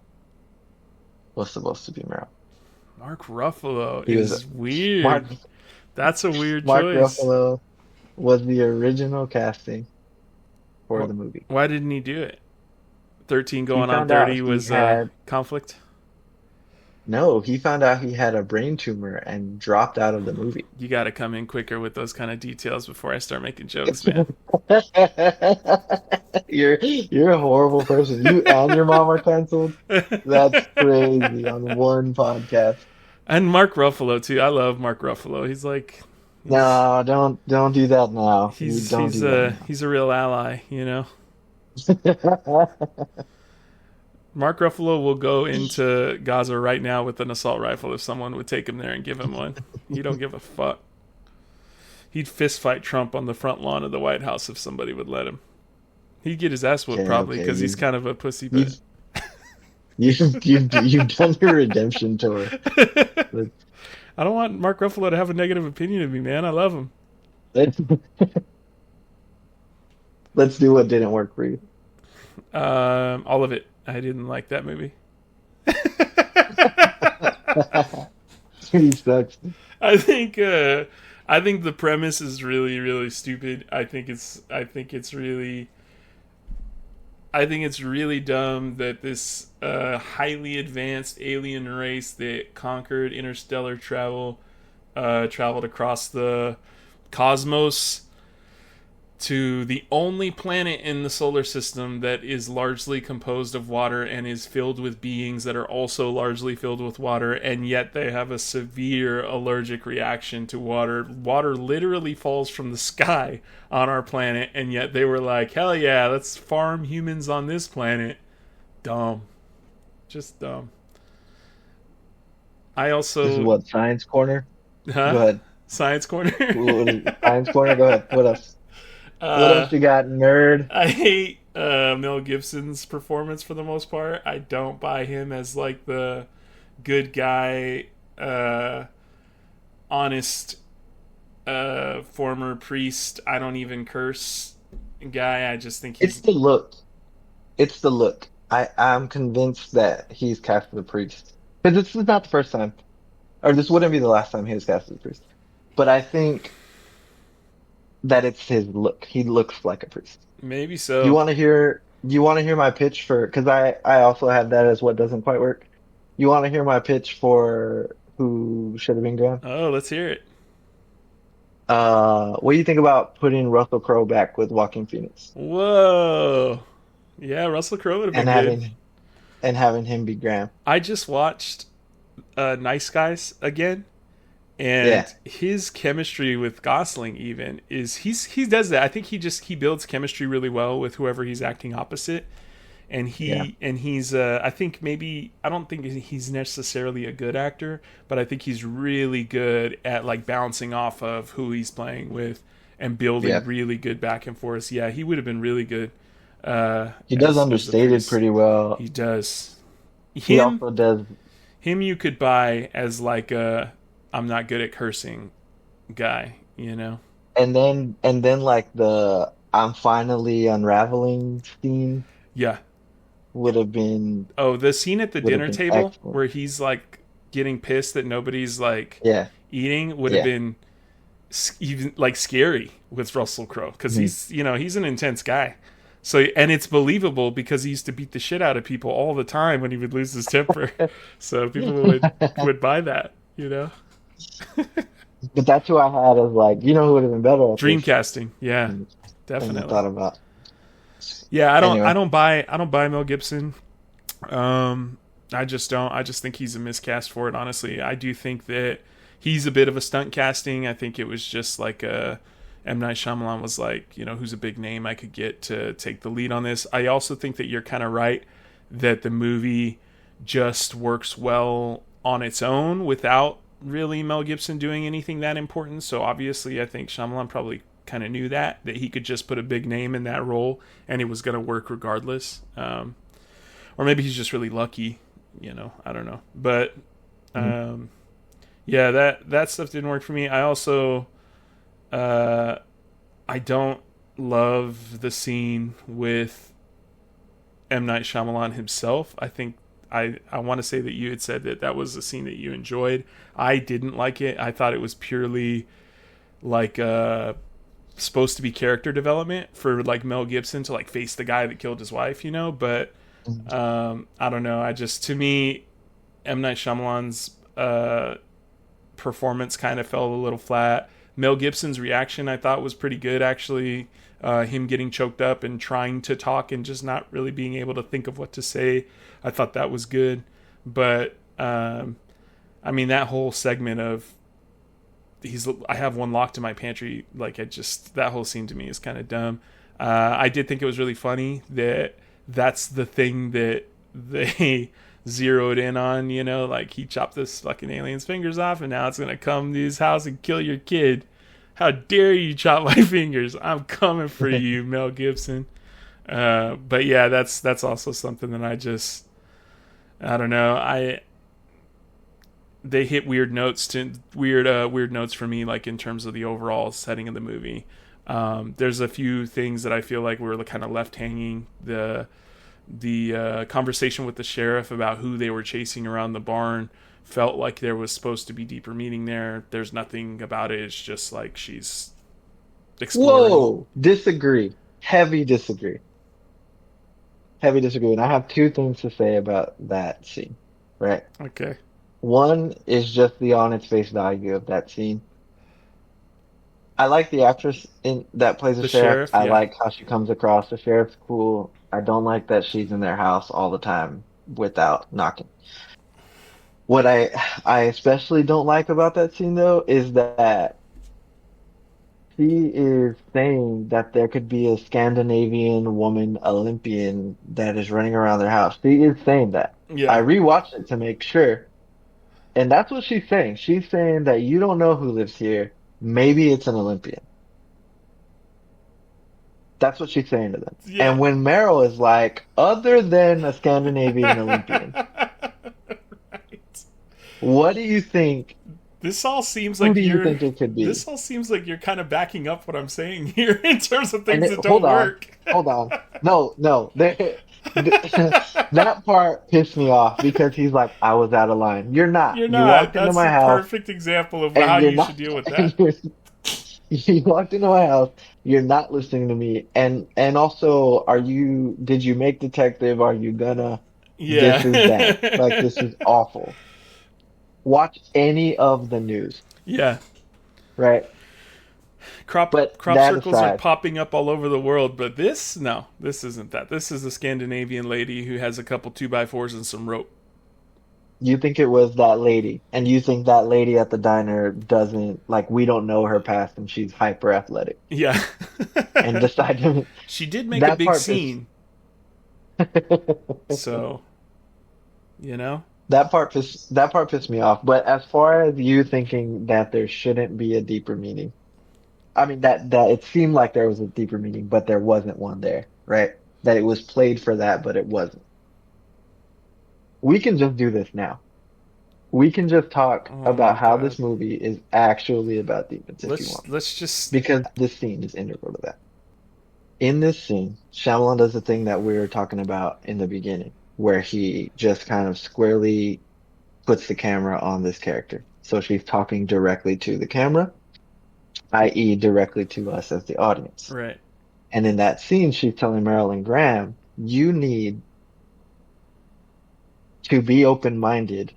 [SPEAKER 1] was supposed to be Meryl.
[SPEAKER 2] Mark Ruffalo
[SPEAKER 1] He was
[SPEAKER 2] is weird.
[SPEAKER 1] Mark
[SPEAKER 2] That's a weird
[SPEAKER 1] Mark
[SPEAKER 2] choice.
[SPEAKER 1] Ruffalo was the original casting for
[SPEAKER 2] Wh-
[SPEAKER 1] the movie.
[SPEAKER 2] Why didn't he do it? 13
[SPEAKER 1] He
[SPEAKER 2] going on
[SPEAKER 1] found out
[SPEAKER 2] 30
[SPEAKER 1] he
[SPEAKER 2] was
[SPEAKER 1] had
[SPEAKER 2] conflict.
[SPEAKER 1] no, he found out he had a brain tumor and dropped out of the movie.
[SPEAKER 2] You got to come in quicker with those kind of details before I start making jokes, man.
[SPEAKER 1] You're a horrible person. You and your mom are canceled. That's crazy on one podcast.
[SPEAKER 2] And Mark Ruffalo too. I love Mark Ruffalo. He's like
[SPEAKER 1] No, don't do that now. You don't do that
[SPEAKER 2] he's a real ally, you know.
[SPEAKER 1] now.
[SPEAKER 2] Mark Ruffalo will go into Gaza right now with an assault rifle if someone would take him there and give him one. He don't give a fuck. He'd fist fight Trump on the front lawn of the White House if somebody would let him. He'd get his ass whooped
[SPEAKER 1] Okay,
[SPEAKER 2] probably
[SPEAKER 1] okay.
[SPEAKER 2] because he's kind of a pussy, but
[SPEAKER 1] You've, you've done your redemption tour. Let's,
[SPEAKER 2] I don't want Mark Ruffalo to have a negative opinion of me, man. I love him.
[SPEAKER 1] let's, let's do what didn't work for you.
[SPEAKER 2] All of it. I didn't like that movie.
[SPEAKER 1] He sucks.
[SPEAKER 2] I think I think the premise is really really stupid. I think it's really I think it's really dumb that this highly advanced alien race that conquered interstellar travel, traveled across the cosmos to the only planet in the solar system that is largely composed of water and is filled with beings that are also largely filled with water, and yet they have a severe allergic reaction to water. Water literally falls from the sky on our planet, and yet they were like, hell yeah, let's farm humans on this planet. Dumb. Just dumb. I
[SPEAKER 1] This is
[SPEAKER 2] also.
[SPEAKER 1] what, Science Corner? Go
[SPEAKER 2] Huh?
[SPEAKER 1] ahead.
[SPEAKER 2] Science Corner?
[SPEAKER 1] What is it? Science Corner? Go ahead. What else? What
[SPEAKER 2] uh,
[SPEAKER 1] else you got, nerd?
[SPEAKER 2] I hate Mel Gibson's performance for the most part. I don't buy him as like the good guy, honest former priest. I don't even curse guy. I just think
[SPEAKER 1] It's
[SPEAKER 2] he's
[SPEAKER 1] the look. It's the look. I'm convinced that he's cast as a priest. Because this is not the first time, or this wouldn't be the last time he was cast as a priest. But I think that it's his look. He looks like a priest.
[SPEAKER 2] maybe
[SPEAKER 1] Do you
[SPEAKER 2] so.
[SPEAKER 1] want to hear? Do you want to hear my pitch for? Because I also have that as what doesn't quite work. You want to hear my pitch for who should have been gone?
[SPEAKER 2] Oh, let's hear it.
[SPEAKER 1] What do you think about putting Russell Crowe back with Joaquin Phoenix
[SPEAKER 2] Whoa. Yeah, Russell Crowe would have
[SPEAKER 1] and
[SPEAKER 2] been good.
[SPEAKER 1] having him be Graham?
[SPEAKER 2] I just watched Nice Guys again, and
[SPEAKER 1] Yeah,
[SPEAKER 2] his chemistry with Gosling even is he does that. I think he builds chemistry really well with whoever he's acting opposite, and
[SPEAKER 1] yeah,
[SPEAKER 2] he's I think maybe I don't think he's necessarily a good actor, but I think he's really good at like bouncing off of who he's playing with and building
[SPEAKER 1] yeah.
[SPEAKER 2] really good back and forth. Yeah, he would have been really good
[SPEAKER 1] He does
[SPEAKER 2] as the
[SPEAKER 1] understated
[SPEAKER 2] priest.
[SPEAKER 1] pretty well.
[SPEAKER 2] He does.
[SPEAKER 1] He
[SPEAKER 2] Him
[SPEAKER 1] also does,
[SPEAKER 2] him you could buy as like a I'm not good at cursing guy, you know?
[SPEAKER 1] and then like the I'm finally unraveling scene
[SPEAKER 2] Yeah.
[SPEAKER 1] would have been
[SPEAKER 2] Oh, the scene at the
[SPEAKER 1] would have
[SPEAKER 2] dinner
[SPEAKER 1] been
[SPEAKER 2] table
[SPEAKER 1] excellent.
[SPEAKER 2] where he's like getting pissed that nobody's like
[SPEAKER 1] Yeah,
[SPEAKER 2] eating would have
[SPEAKER 1] yeah.
[SPEAKER 2] been even like scary with Russell Crowe because
[SPEAKER 1] Mhm.
[SPEAKER 2] he's an intense guy. So and it's believable because he used to beat the shit out of people all the time when he would lose his temper. So people would buy that, you know?
[SPEAKER 1] But that's who I had as like, who would have been better at this?
[SPEAKER 2] Dreamcasting. Yeah,
[SPEAKER 1] And, and I
[SPEAKER 2] definitely.
[SPEAKER 1] thought about
[SPEAKER 2] Yeah, I
[SPEAKER 1] anyway.
[SPEAKER 2] don't buy Mel Gibson. I just don't. I just think he's a miscast for it. Honestly, I do think that he's a bit of a stunt casting. I think it was just like M Night Shyamalan was like, who's a big name I could get to take the lead on this. I also think that you're kind of right that the movie just works well on its own without really Mel Gibson doing anything that important. So obviously, I think Shyamalan probably kind of knew that he could just put a big name in that role and it was going to work regardless. Or maybe he's just really lucky. I don't know. But
[SPEAKER 1] Mhm.
[SPEAKER 2] um, yeah, that stuff didn't work for me. I also uh, I don't love the scene with M Night Shyamalan himself. I think I want to say that you had said that was a scene that you enjoyed. I didn't like it. I thought it was purely like supposed to be character development for like Mel Gibson to like face the guy that killed his wife, but
[SPEAKER 1] Mhm.
[SPEAKER 2] I don't know. I just to me M Night Shyamalan's performance kind of fell a little flat. Mel Gibson's reaction I thought was pretty good actually. Him getting choked up and trying to talk and just not really being able to think of what to say. I thought that was good, but I mean that whole segment of I have one locked in my pantry. Like it just that whole scene to me is kind of dumb. I did think it was really funny that that's the thing that they zeroed in on. Like he chopped this fucking alien's fingers off, and now it's gonna come to his house and kill your kid. How dare you chop my fingers? I'm coming for you, Mel Gibson. But yeah, that's also something that I don't know. They hit weird notes for me, like in terms of the overall setting of the movie. There's a few things that I feel like were kind of left hanging. The conversation with the sheriff about who they were chasing around the barn felt like there was supposed to be deeper meaning there. There's nothing about it. It's just like she's exploring.
[SPEAKER 1] Whoa, disagree. Heavy disagree. heavy disagreement. I have two things to say about that scene, right?
[SPEAKER 2] Okay.
[SPEAKER 1] One is just the on its face value of that scene. I like the actress in that plays the
[SPEAKER 2] The
[SPEAKER 1] sheriff.
[SPEAKER 2] sheriff,
[SPEAKER 1] I
[SPEAKER 2] yeah.
[SPEAKER 1] like how she comes across. The sheriff's cool. I don't like that she's in their house all the time without knocking. What I especially don't like about that scene though is that she is saying that there could be a Scandinavian woman Olympian that is running around their house. She is saying that. I
[SPEAKER 2] Yeah.
[SPEAKER 1] rewatched it to make sure. And that's what she's saying. She's saying that you don't know who lives here. Maybe it's an Olympian. That's what she's saying to them.
[SPEAKER 2] Yeah.
[SPEAKER 1] And when Meryl is like, other than a Scandinavian Olympian,
[SPEAKER 2] Right.
[SPEAKER 1] what do you think?
[SPEAKER 2] This all seems
[SPEAKER 1] Who
[SPEAKER 2] like
[SPEAKER 1] do you
[SPEAKER 2] you're
[SPEAKER 1] think it could
[SPEAKER 2] this
[SPEAKER 1] be?
[SPEAKER 2] all seems like you're kind of backing up what I'm saying here in terms of
[SPEAKER 1] And
[SPEAKER 2] things that
[SPEAKER 1] hold
[SPEAKER 2] don't
[SPEAKER 1] on,
[SPEAKER 2] work.
[SPEAKER 1] hold on. No, no. That part pissed me off because he's like, I was out of line. You're not.
[SPEAKER 2] You're
[SPEAKER 1] You
[SPEAKER 2] not.
[SPEAKER 1] walked into
[SPEAKER 2] That's
[SPEAKER 1] my
[SPEAKER 2] the
[SPEAKER 1] house
[SPEAKER 2] perfect example of how
[SPEAKER 1] and you're
[SPEAKER 2] you should
[SPEAKER 1] not.
[SPEAKER 2] deal with
[SPEAKER 1] And
[SPEAKER 2] that.
[SPEAKER 1] you walked into my house. You're not listening to me. And also, did you make detective? Are you gonna?
[SPEAKER 2] Yeah.
[SPEAKER 1] This is bad. Like, this is awful. Watch any of the news,
[SPEAKER 2] Yeah.
[SPEAKER 1] right? But
[SPEAKER 2] Crop
[SPEAKER 1] that
[SPEAKER 2] circles are
[SPEAKER 1] aside,
[SPEAKER 2] popping up all over the world, but this no, this isn't that. This is a Scandinavian lady who has a couple 2x4s and some rope.
[SPEAKER 1] you think it was that lady, and you think that lady at the diner doesn't, like, we don't know her past and she's hyper athletic
[SPEAKER 2] Yeah.
[SPEAKER 1] and decide to,
[SPEAKER 2] She did make a
[SPEAKER 1] that
[SPEAKER 2] big
[SPEAKER 1] part is,
[SPEAKER 2] scene, so you know.
[SPEAKER 1] that part pissed me off. But as far as you thinking that there shouldn't be a deeper meaning, I mean that it seemed like there was a deeper meaning, but there wasn't one there, right? That it was played for that, but it wasn't. We can just do this now. We can just talk
[SPEAKER 2] Oh my
[SPEAKER 1] about how
[SPEAKER 2] god.
[SPEAKER 1] this movie is actually about demons if you want,
[SPEAKER 2] Let's just
[SPEAKER 1] because this scene is integral to that. In this scene, Shyamalan does the thing that we were talking about in the beginning, where he just kind of squarely puts the camera on this character. So she's talking directly to the camera, i.e., directly to us as the audience.
[SPEAKER 2] right.
[SPEAKER 1] And in that scene, she's telling Marilyn Graham, you need to be open-minded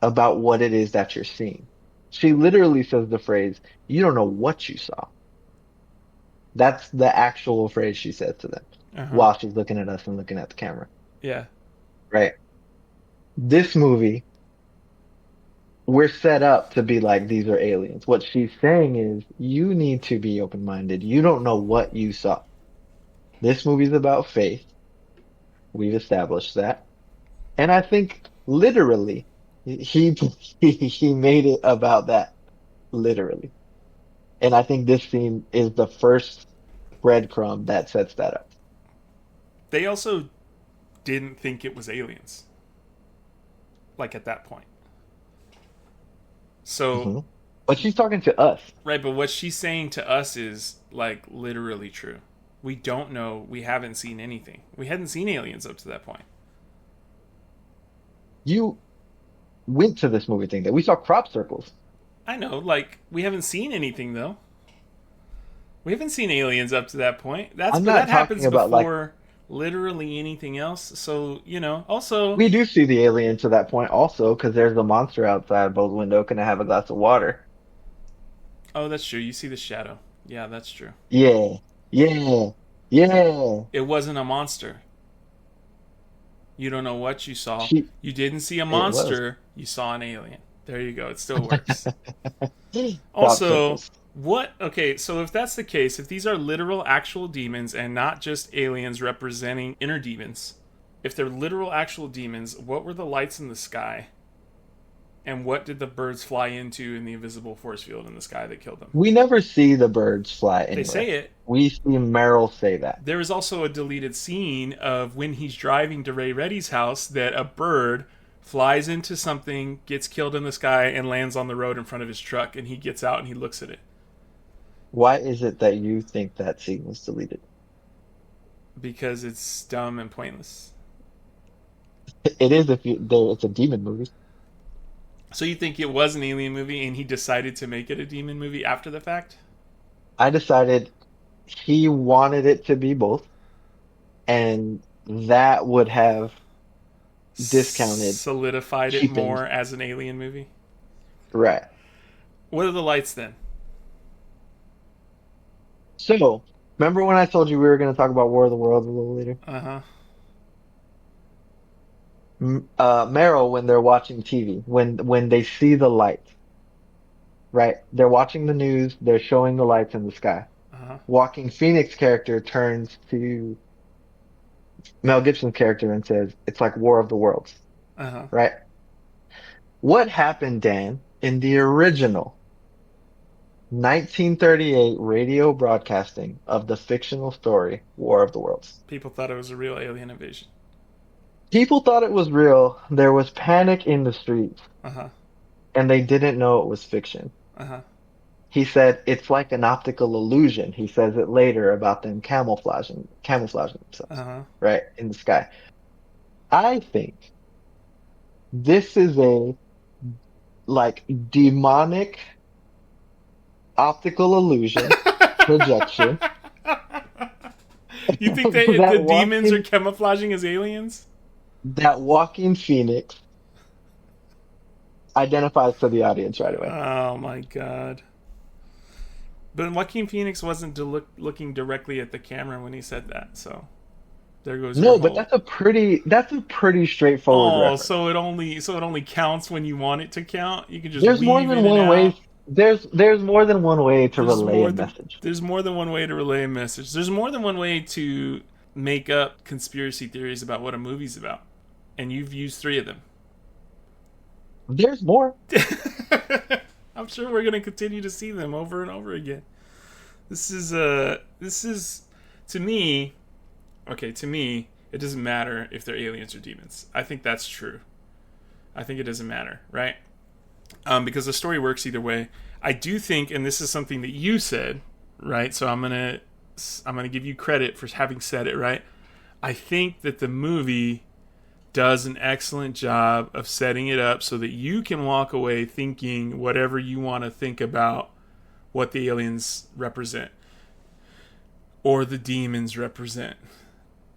[SPEAKER 1] about what it is that you're seeing. She literally says the phrase, you don't know what you saw. That's the actual phrase she says to them
[SPEAKER 2] Uh-huh.
[SPEAKER 1] while she's looking at us and looking at the camera,
[SPEAKER 2] Yeah.
[SPEAKER 1] right? This movie, we're set up to be like, these are aliens. What she's saying is, you need to be open-minded. You don't know what you saw. This movie's about faith. We've established that. And I think literally, he, he made it about that, literally. And I think this scene is the first breadcrumb that sets that up.
[SPEAKER 2] They also didn't think it was aliens like at that point. So,
[SPEAKER 1] Hmm. But she's talking to us.
[SPEAKER 2] right, but what she's saying to us is like literally true. We don't know. We haven't seen anything. We hadn't seen aliens up to that point.
[SPEAKER 1] You went to this movie thing that we saw crop circles.
[SPEAKER 2] I know, like we haven't seen anything though. We haven't seen aliens up to that point. That's
[SPEAKER 1] I'm
[SPEAKER 2] but
[SPEAKER 1] not
[SPEAKER 2] that
[SPEAKER 1] talking
[SPEAKER 2] happens
[SPEAKER 1] about like
[SPEAKER 2] before literally anything else. So, also,
[SPEAKER 1] we do see the alien to that point also because there's a monster outside Bo's window. Can I have a glass of water?
[SPEAKER 2] oh, that's true. You see the shadow. Yeah, that's true.
[SPEAKER 1] Yeah, yeah, yeah.
[SPEAKER 2] It wasn't a monster. You don't know what you saw.
[SPEAKER 1] She,
[SPEAKER 2] You didn't see a
[SPEAKER 1] it was.
[SPEAKER 2] monster. You saw an alien. There you go. It still works.
[SPEAKER 1] Crop
[SPEAKER 2] Also,
[SPEAKER 1] circles.
[SPEAKER 2] what? Okay, so if that's the case, if these are literal, actual demons and not just aliens representing inner demons, if they're literal, actual demons, what were the lights in the sky? And what did the birds fly into in the invisible force field in the sky that killed them?
[SPEAKER 1] We never see the birds fly
[SPEAKER 2] They say
[SPEAKER 1] anywhere.
[SPEAKER 2] it.
[SPEAKER 1] We see Meryl say that.
[SPEAKER 2] There is also a deleted scene of when he's driving to Ray Reddy's house that a bird flies into something, gets killed in the sky, and lands on the road in front of his truck. And he gets out and he looks at it
[SPEAKER 1] Why is it that you think that scene was deleted?
[SPEAKER 2] because it's dumb and pointless.
[SPEAKER 1] It is if you there. It's a demon movie.
[SPEAKER 2] So you think it was an alien movie and he decided to make it a demon movie after the fact?
[SPEAKER 1] I decided he wanted it to be both, and that would have discounted,
[SPEAKER 2] Solidified it
[SPEAKER 1] cheapened.
[SPEAKER 2] more as an alien movie.
[SPEAKER 1] Right.
[SPEAKER 2] What are the lights then?
[SPEAKER 1] So, remember when I told you we were going to talk about War of the Worlds a little later?
[SPEAKER 2] Uh huh.
[SPEAKER 1] Meryl, when they're watching TV, when they see the lights, right? They're watching the news, they're showing the lights in the sky.
[SPEAKER 2] Uh huh.
[SPEAKER 1] Walking Phoenix character turns to Mel Gibson's character and says, "It's like War of the Worlds,"
[SPEAKER 2] Uh huh.
[SPEAKER 1] right? What happened, Dan, in the original 1938 radio broadcasting of the fictional story War of the Worlds?
[SPEAKER 2] People thought it was a real alien invasion.
[SPEAKER 1] People thought it was real. There was panic in the streets,
[SPEAKER 2] Uh huh.
[SPEAKER 1] and they didn't know it was fiction.
[SPEAKER 2] Uh huh.
[SPEAKER 1] He said it's like an optical illusion. He says it later about them camouflaging
[SPEAKER 2] Uh
[SPEAKER 1] themselves,
[SPEAKER 2] huh.
[SPEAKER 1] right, in the sky. I think this is a like demonic optical illusion projection
[SPEAKER 2] You think
[SPEAKER 1] that
[SPEAKER 2] the demons are
[SPEAKER 1] walking
[SPEAKER 2] camouflaging as aliens?
[SPEAKER 1] that walking Phoenix identifies to the audience right away.
[SPEAKER 2] Oh my god. But Joaquin Phoenix wasn't looking directly at the camera when he said that, so there goes your
[SPEAKER 1] No, but
[SPEAKER 2] whole.
[SPEAKER 1] that's a pretty straightforward
[SPEAKER 2] Oh,
[SPEAKER 1] reference.
[SPEAKER 2] so it only counts when you want it to count. You can just
[SPEAKER 1] There's more
[SPEAKER 2] weave
[SPEAKER 1] than
[SPEAKER 2] in and
[SPEAKER 1] one way.
[SPEAKER 2] out.
[SPEAKER 1] There's more than one way to
[SPEAKER 2] There's
[SPEAKER 1] relay a
[SPEAKER 2] more than
[SPEAKER 1] message.
[SPEAKER 2] there's more than one way to relay a message. There's more than one way to make up conspiracy theories about what a movie's about, and you've used three of them.
[SPEAKER 1] There's more.
[SPEAKER 2] I'm sure we're gonna continue to see them over and over again. This is to me, okay, to me, it doesn't matter if they're aliens or demons. I think that's true. I think it doesn't matter, right? Because the story works either way. I do think, and this is something that you said, right? So I'm gonna give you credit for having said it, right? I think that the movie does an excellent job of setting it up so that you can walk away thinking whatever you want to think about what the aliens represent or the demons represent.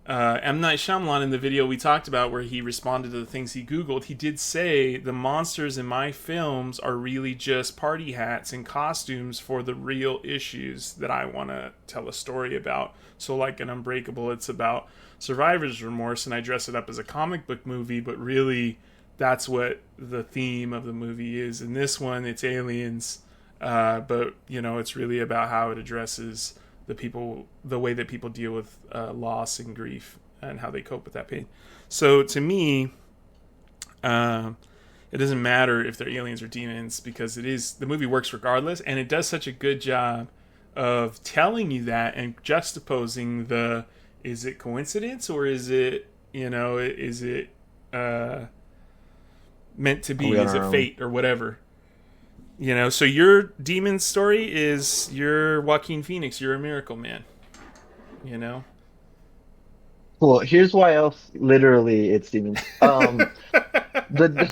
[SPEAKER 2] M. Night Shyamalan, in the video we talked about where he responded to the things he Googled, he did say the monsters in my films are really just party hats and costumes for the real issues that I want to tell a story about. So, like in Unbreakable, it's about survivor's remorse, and I dress it up as a comic book movie, but really that's what the theme of the movie is. In this one, it's aliens, but it's really about how it addresses the way that people deal with loss and grief and how they cope with that pain. So to me, uh, it doesn't matter if they're aliens or demons because the movie works regardless, and it does such a good job of telling you that and juxtaposing the is it coincidence or is it uh, meant to
[SPEAKER 1] Are we
[SPEAKER 2] be?
[SPEAKER 1] on
[SPEAKER 2] Is
[SPEAKER 1] our
[SPEAKER 2] it
[SPEAKER 1] own?
[SPEAKER 2] fate or whatever? So your demon story is your Joaquin Phoenix. You're a miracle man. You know.
[SPEAKER 1] Well, here's why else. Literally, it's demons. The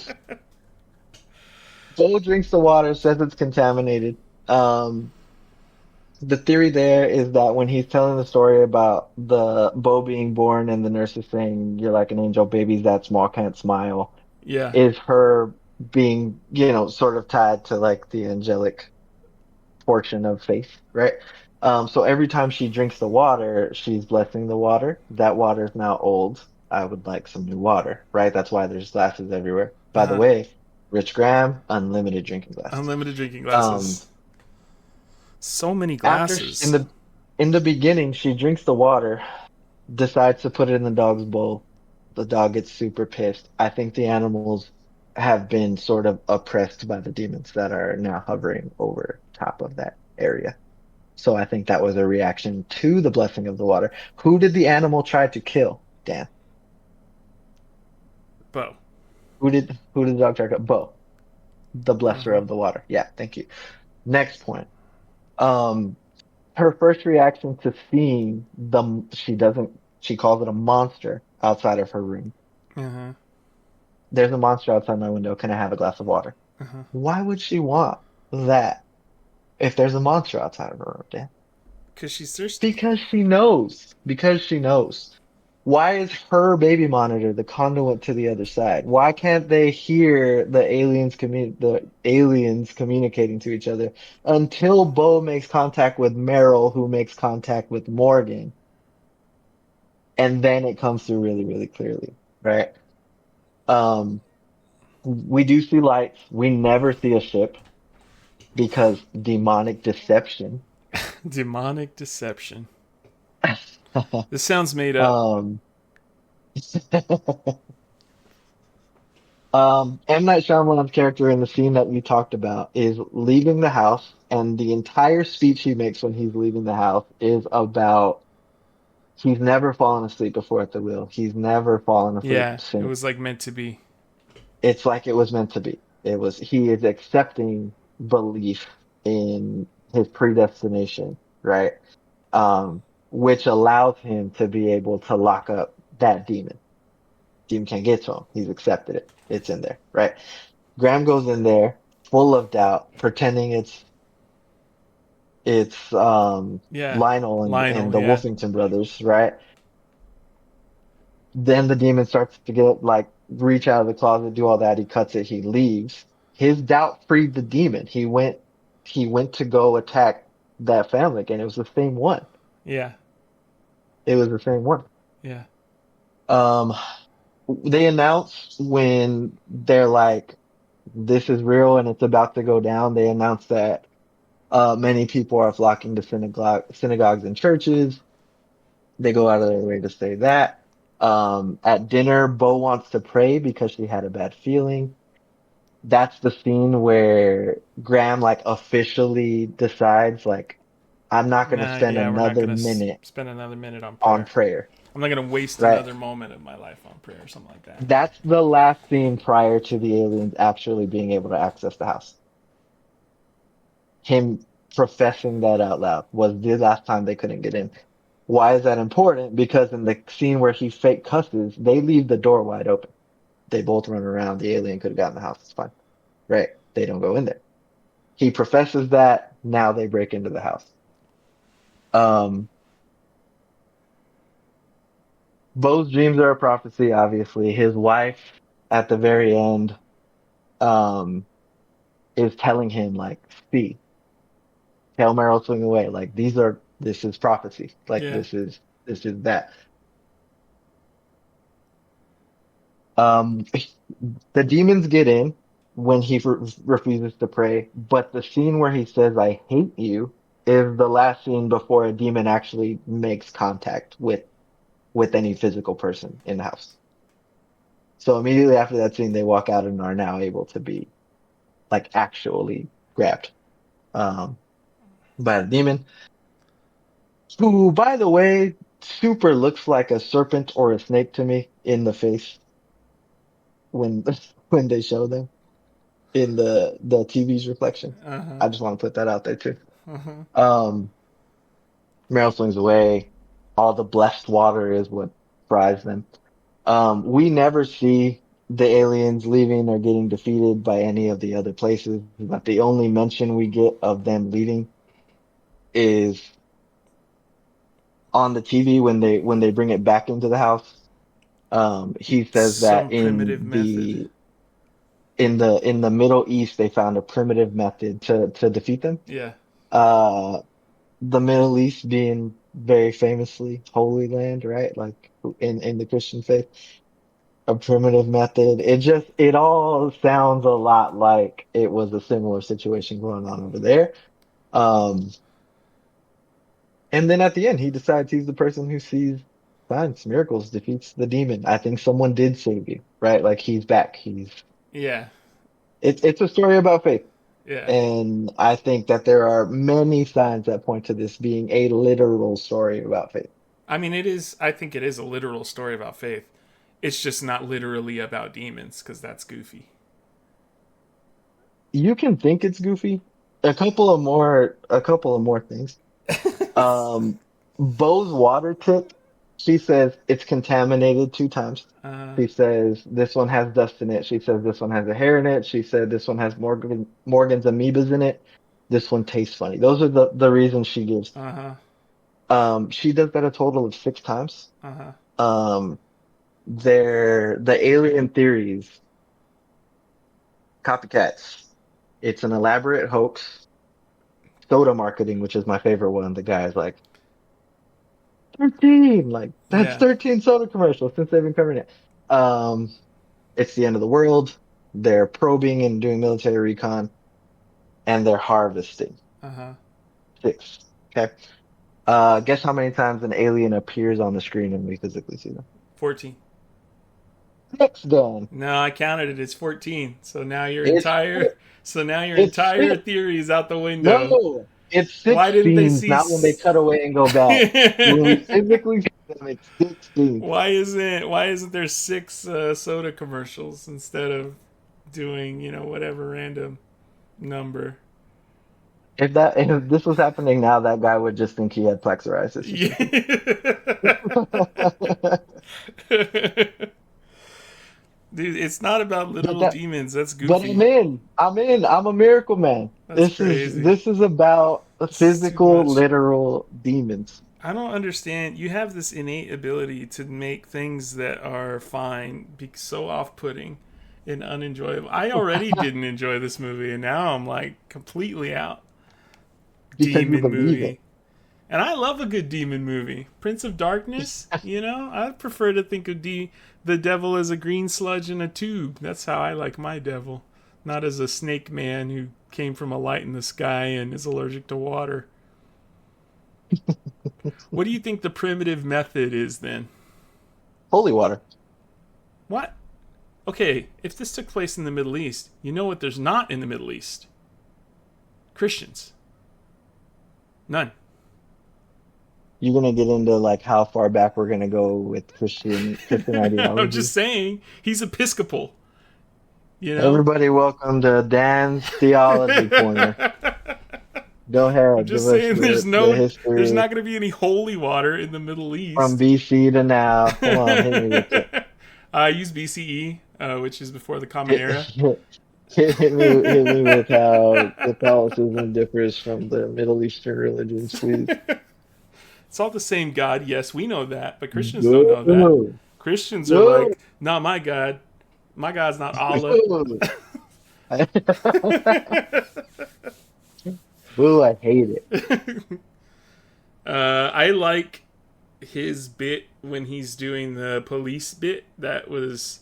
[SPEAKER 1] Bo drinks the water, says it's contaminated. Um, the theory there is that when he's telling the story about the Bo being born and the nurse is saying, "You're like an angel, babies that small can't smile,"
[SPEAKER 2] Yeah.
[SPEAKER 1] is her being, sort of tied to like the angelic portion of faith, right? So every time she drinks the water, she's blessing the water. That water is now old. I would like some new water, right? That's why there's glasses everywhere.
[SPEAKER 2] Uh
[SPEAKER 1] By the
[SPEAKER 2] huh.
[SPEAKER 1] way, Rich Graham, unlimited drinking glasses.
[SPEAKER 2] Unlimited drinking
[SPEAKER 1] Um,
[SPEAKER 2] glasses. So many
[SPEAKER 1] after
[SPEAKER 2] glasses.
[SPEAKER 1] in the beginning, she drinks the water, decides to put it in the dog's bowl. The dog gets super pissed. I think the animals have been sort of oppressed by the demons that are now hovering over top of that area. So I think that was a reaction to the blessing of the water. Who did the animal try to kill, Dan?
[SPEAKER 2] Bo.
[SPEAKER 1] Who did the dog try to kill? Bo, the blesser
[SPEAKER 2] Mm-hmm.
[SPEAKER 1] of the water. Yeah, thank you. Next point. Um, her first reaction to seeing she calls it a monster outside of her room.
[SPEAKER 2] Uh huh.
[SPEAKER 1] There's a monster outside my window. Can I have a glass of water?
[SPEAKER 2] Uh huh.
[SPEAKER 1] Why would she want that if there's a monster outside of her room, Dan?
[SPEAKER 2] Because she's thirsty.
[SPEAKER 1] Because she knows. Because she knows. Why is her baby monitor the conduit to the other side? Why can't they hear the aliens communicating to each other until Bo makes contact with Meryl, who makes contact with Morgan, and then it comes through really, really clearly, right? Um, we do see lights. We never see a ship because demonic deception.
[SPEAKER 2] Demonic deception. This sounds made up.
[SPEAKER 1] Um, M. Night Shyamalan's character in the scene that you talked about is leaving the house, and the entire speech he makes when he's leaving the house is about he's never fallen asleep before at the wheel. He's never fallen asleep
[SPEAKER 2] Yeah, it was
[SPEAKER 1] since.
[SPEAKER 2] like meant to be.
[SPEAKER 1] It's like it was meant to be. He is accepting belief in his predestination, right? Which allows him to be able to lock up that demon. Demon can't get to him. He's accepted it. It's in there, right? Graham goes in there full of doubt, pretending it's
[SPEAKER 2] Yeah,
[SPEAKER 1] Lionel and
[SPEAKER 2] Lionel.
[SPEAKER 1] the
[SPEAKER 2] Yeah,
[SPEAKER 1] Wolfington brothers, right? Then the demon starts to get like reach out of the closet, do all that. He cuts it. He leaves. His doubt freed the demon. He went to go attack that family again. It was the same one.
[SPEAKER 2] yeah,
[SPEAKER 1] It was the same one.
[SPEAKER 2] yeah,
[SPEAKER 1] Um, they announce when they're like, this is real and it's about to go down. They announce that many people are flocking to synagogues and churches. They go out of their way to say that. At dinner, Bo wants to pray because she had a bad feeling. That's the scene where Graham like officially decides like I'm not going to
[SPEAKER 2] nah,
[SPEAKER 1] spend
[SPEAKER 2] yeah. We're not
[SPEAKER 1] another
[SPEAKER 2] gonna
[SPEAKER 1] minute
[SPEAKER 2] spend another minute on
[SPEAKER 1] on
[SPEAKER 2] prayer.
[SPEAKER 1] prayer,
[SPEAKER 2] I'm not gonna waste
[SPEAKER 1] right?
[SPEAKER 2] another moment of my life on prayer or something like that.
[SPEAKER 1] That's the last scene prior to the aliens actually being able to access the house. Him professing that out loud was the last time they couldn't get in. Why is that important? Because in the scene where he fake cusses, they leave the door wide open. They both run around. The alien could have gotten in the house. It's fine. Right. They don't go in there. He professes that. Now they break into the house. Um, Bo's dreams are a prophecy, obviously. His wife at the very end, um, is telling him like, see, tell Meryl swing away. Like this is prophecy. Like
[SPEAKER 2] Yeah,
[SPEAKER 1] this is that. Um, the demons get in when he refuses to pray, but the scene where he says, I hate you is the last scene before a demon actually makes contact with any physical person in the house. So immediately after that scene, they walk out and are now able to be like actually grabbed, um, by the demon, who, by the way, super looks like a serpent or a snake to me in the face when when they show them in the TV's reflection.
[SPEAKER 2] uh huh,
[SPEAKER 1] I just want to put that out there too.
[SPEAKER 2] uh huh.
[SPEAKER 1] Um, Meryl swings away. All the blessed water is what fries them. We never see the aliens leaving or getting defeated by any of the other places, but the only mention we get of them leaving is on the TV when they bring it back into the house. He says
[SPEAKER 2] Some
[SPEAKER 1] that
[SPEAKER 2] primitive method.
[SPEAKER 1] in the Middle East they found a primitive method to defeat them.
[SPEAKER 2] Yeah,
[SPEAKER 1] Uh, the Middle East being very famously Holy Land, right? Like in the Christian faith, a primitive method. It all sounds a lot like it was a similar situation going on over there. Um, and then at the end, he decides he's the person who sees signs, miracles, defeats the demon. I think someone did save you, right? Like he's back.
[SPEAKER 2] yeah,
[SPEAKER 1] It's a story about faith.
[SPEAKER 2] yeah.
[SPEAKER 1] And I think that there are many signs that point to this being a literal story about faith.
[SPEAKER 2] I mean, it is. I think it is a literal story about faith. It's just not literally about demons because that's goofy.
[SPEAKER 1] You can think it's goofy. A couple of more things. Um, Bo's water tip, she says it's contaminated 2 times.
[SPEAKER 2] uh,
[SPEAKER 1] She says this one has dust in it. She says this one has a hair in it. She said this one has Morgan's amoebas in it. This one tastes funny. Those are the reasons she gives.
[SPEAKER 2] uh huh,
[SPEAKER 1] She does that a total of 6 times.
[SPEAKER 2] uh huh.
[SPEAKER 1] Um, the alien theories, copycats. It's an elaborate hoax. Soda marketing, which is my favorite one. The guy's like 13, like that's
[SPEAKER 2] Yeah.
[SPEAKER 1] 13 soda commercials since they've been covering it. Um, it's the end of the world. They're probing and doing military recon, and they're harvesting.
[SPEAKER 2] Uh huh.
[SPEAKER 1] Six. Okay. Guess how many times an alien appears on the screen and we physically see them?
[SPEAKER 2] 14.
[SPEAKER 1] Six done.
[SPEAKER 2] No, I counted it. It's 14. So now your
[SPEAKER 1] It's
[SPEAKER 2] entire so now your
[SPEAKER 1] it's
[SPEAKER 2] entire
[SPEAKER 1] six.
[SPEAKER 2] theory is out the window.
[SPEAKER 1] No, it's
[SPEAKER 2] Why
[SPEAKER 1] six
[SPEAKER 2] didn't they
[SPEAKER 1] scenes,
[SPEAKER 2] see?
[SPEAKER 1] not when they cut away and go back. When we physically see them, it's six scenes.
[SPEAKER 2] why isn't there six soda commercials instead of doing whatever random number?
[SPEAKER 1] If this was happening now, that guy would just think he had plexarisis or something.
[SPEAKER 2] Dude, it's not about
[SPEAKER 1] But
[SPEAKER 2] literal
[SPEAKER 1] that
[SPEAKER 2] demons. That's
[SPEAKER 1] but I'm
[SPEAKER 2] goofy.
[SPEAKER 1] in. I'm in. I'm a miracle man.
[SPEAKER 2] That's
[SPEAKER 1] This
[SPEAKER 2] crazy.
[SPEAKER 1] is about
[SPEAKER 2] It's too
[SPEAKER 1] physical,
[SPEAKER 2] much.
[SPEAKER 1] literal demons.
[SPEAKER 2] I don't understand. You have this innate ability to make things that are fine be so off-putting and unenjoyable. I already didn't enjoy this movie, and now I'm like completely out.
[SPEAKER 1] Because you
[SPEAKER 2] Demon
[SPEAKER 1] believe it.
[SPEAKER 2] movie. And I love a good demon movie. Prince of Darkness, I prefer to think of the devil as a green sludge in a tube. That's how I like my devil. Not as a snake man who came from a light in the sky and is allergic to water. What do you think the primitive method is then?
[SPEAKER 1] Holy water.
[SPEAKER 2] What? Okay, if this took place in the Middle East, you know what there's not in the Middle East? Christians. None.
[SPEAKER 1] You're gonna get into like how far back we're gonna go with Christian
[SPEAKER 2] I'm
[SPEAKER 1] ideology.
[SPEAKER 2] just saying, he's Episcopal, you know?
[SPEAKER 1] Everybody, welcome to Dan's Theology Corner. Go
[SPEAKER 2] I'm
[SPEAKER 1] ahead, give
[SPEAKER 2] just
[SPEAKER 1] us
[SPEAKER 2] saying
[SPEAKER 1] the
[SPEAKER 2] there's
[SPEAKER 1] history
[SPEAKER 2] not going to be any holy water in the Middle
[SPEAKER 1] from
[SPEAKER 2] East.
[SPEAKER 1] BC to now. Come on, hit me with it.
[SPEAKER 2] I use BCE, which is before the Common
[SPEAKER 1] Hit,
[SPEAKER 2] Era.
[SPEAKER 1] hit me with how Catholicism differs from the Middle Eastern religions, please.
[SPEAKER 2] It's all the same God, yes, we know that, but Christians don't know that.
[SPEAKER 1] Go,
[SPEAKER 2] Christians are
[SPEAKER 1] go,
[SPEAKER 2] like, not my God. My God's not Allah.
[SPEAKER 1] go. Boo, I hate it.
[SPEAKER 2] I like his bit when he's doing the police bit. That was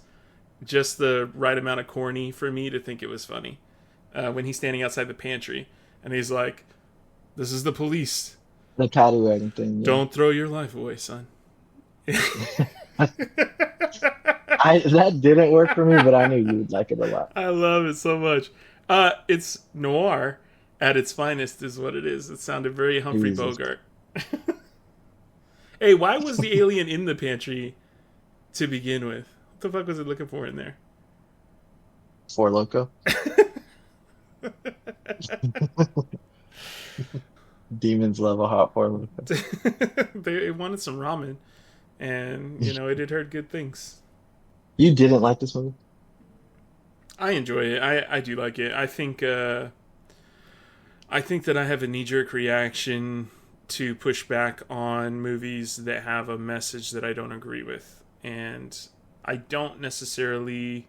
[SPEAKER 2] just the right amount of corny for me to think it was funny. When he's standing outside the pantry and he's like, "This is the police.
[SPEAKER 1] The patty wagon thing, yeah.
[SPEAKER 2] Don't throw your life away, son."
[SPEAKER 1] That didn't work for me, but I knew you would like it a lot.
[SPEAKER 2] I love it so much. It's noir at its finest, is what it is. It sounded very Humphrey
[SPEAKER 1] Jesus.
[SPEAKER 2] Bogart. Hey, why was the alien in the pantry to begin with? What the fuck was it looking for in there?
[SPEAKER 1] Four Loko. Demons love a hot Four Loko.
[SPEAKER 2] They wanted some ramen, and it had heard good things.
[SPEAKER 1] You didn't like this movie?
[SPEAKER 2] I enjoy it. I do like it. I think that I have a knee-jerk reaction to push back on movies that have a message that I don't agree with, and I don't necessarily.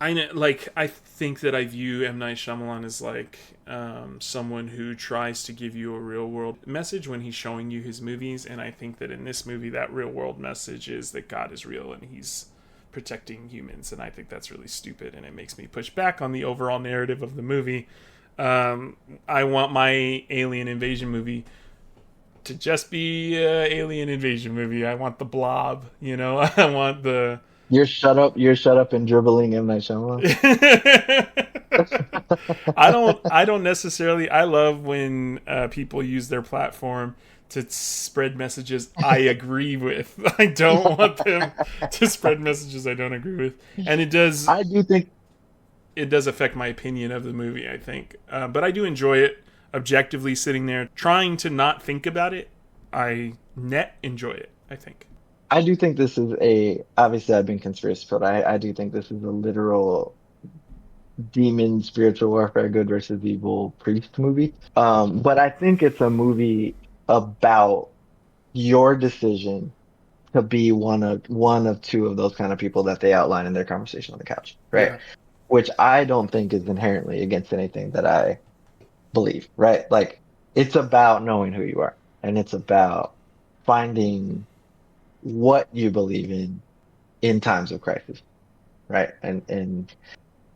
[SPEAKER 2] I think that I view M. Night Shyamalan as like someone who tries to give you a real world message when he's showing you his movies, and I think that in this movie that real world message is that God is real and he's protecting humans, and I think that's really stupid, and it makes me push back on the overall narrative of the movie. I want my alien invasion movie to just be an alien invasion movie. I want the blob, I want the
[SPEAKER 1] You're shut up and dribbling M. Night Shyamalan.
[SPEAKER 2] I don't necessarily. I love when people use their platform to spread messages I agree with. I don't want them to spread messages I don't agree with, and it does.
[SPEAKER 1] I do think
[SPEAKER 2] It does affect my opinion of the movie, I think, but I do enjoy it. Objectively, sitting there trying to not think about it, I net enjoy it. I think.
[SPEAKER 1] this is obviously I've been conspiracy, but I do think this is a literal demon spiritual warfare, good versus evil priest movie. But I think it's a movie about your decision to be one of two of those kind of people that they outline in their conversation on the couch, right?
[SPEAKER 2] Yeah.
[SPEAKER 1] Which I don't think is inherently against anything that I believe, right? Like it's about knowing who you are and it's about finding what you believe in times of crisis, right? And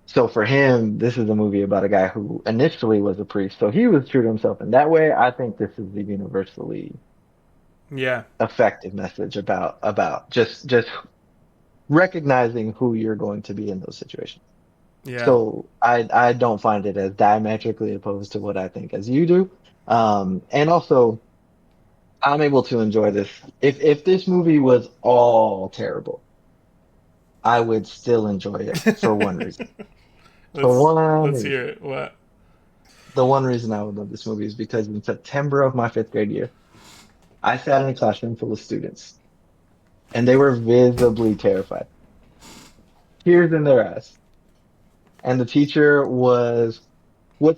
[SPEAKER 1] so for him, this is a movie about a guy who initially was a priest, so he was true to himself in that way. I think this is the universally
[SPEAKER 2] Yeah.
[SPEAKER 1] effective message about just recognizing who you're going to be in those situations.
[SPEAKER 2] Yeah.
[SPEAKER 1] So I don't find it as diametrically opposed to what I think as you do. And also I'm able to enjoy this. If this movie was all terrible, I would still enjoy it for one reason. For
[SPEAKER 2] let's
[SPEAKER 1] one
[SPEAKER 2] let's hear
[SPEAKER 1] reason.
[SPEAKER 2] it. What?
[SPEAKER 1] The one reason I would love this movie is because in September of my fifth grade year, I sat in a classroom full of students and they were visibly terrified, tears in their eyes. And the teacher was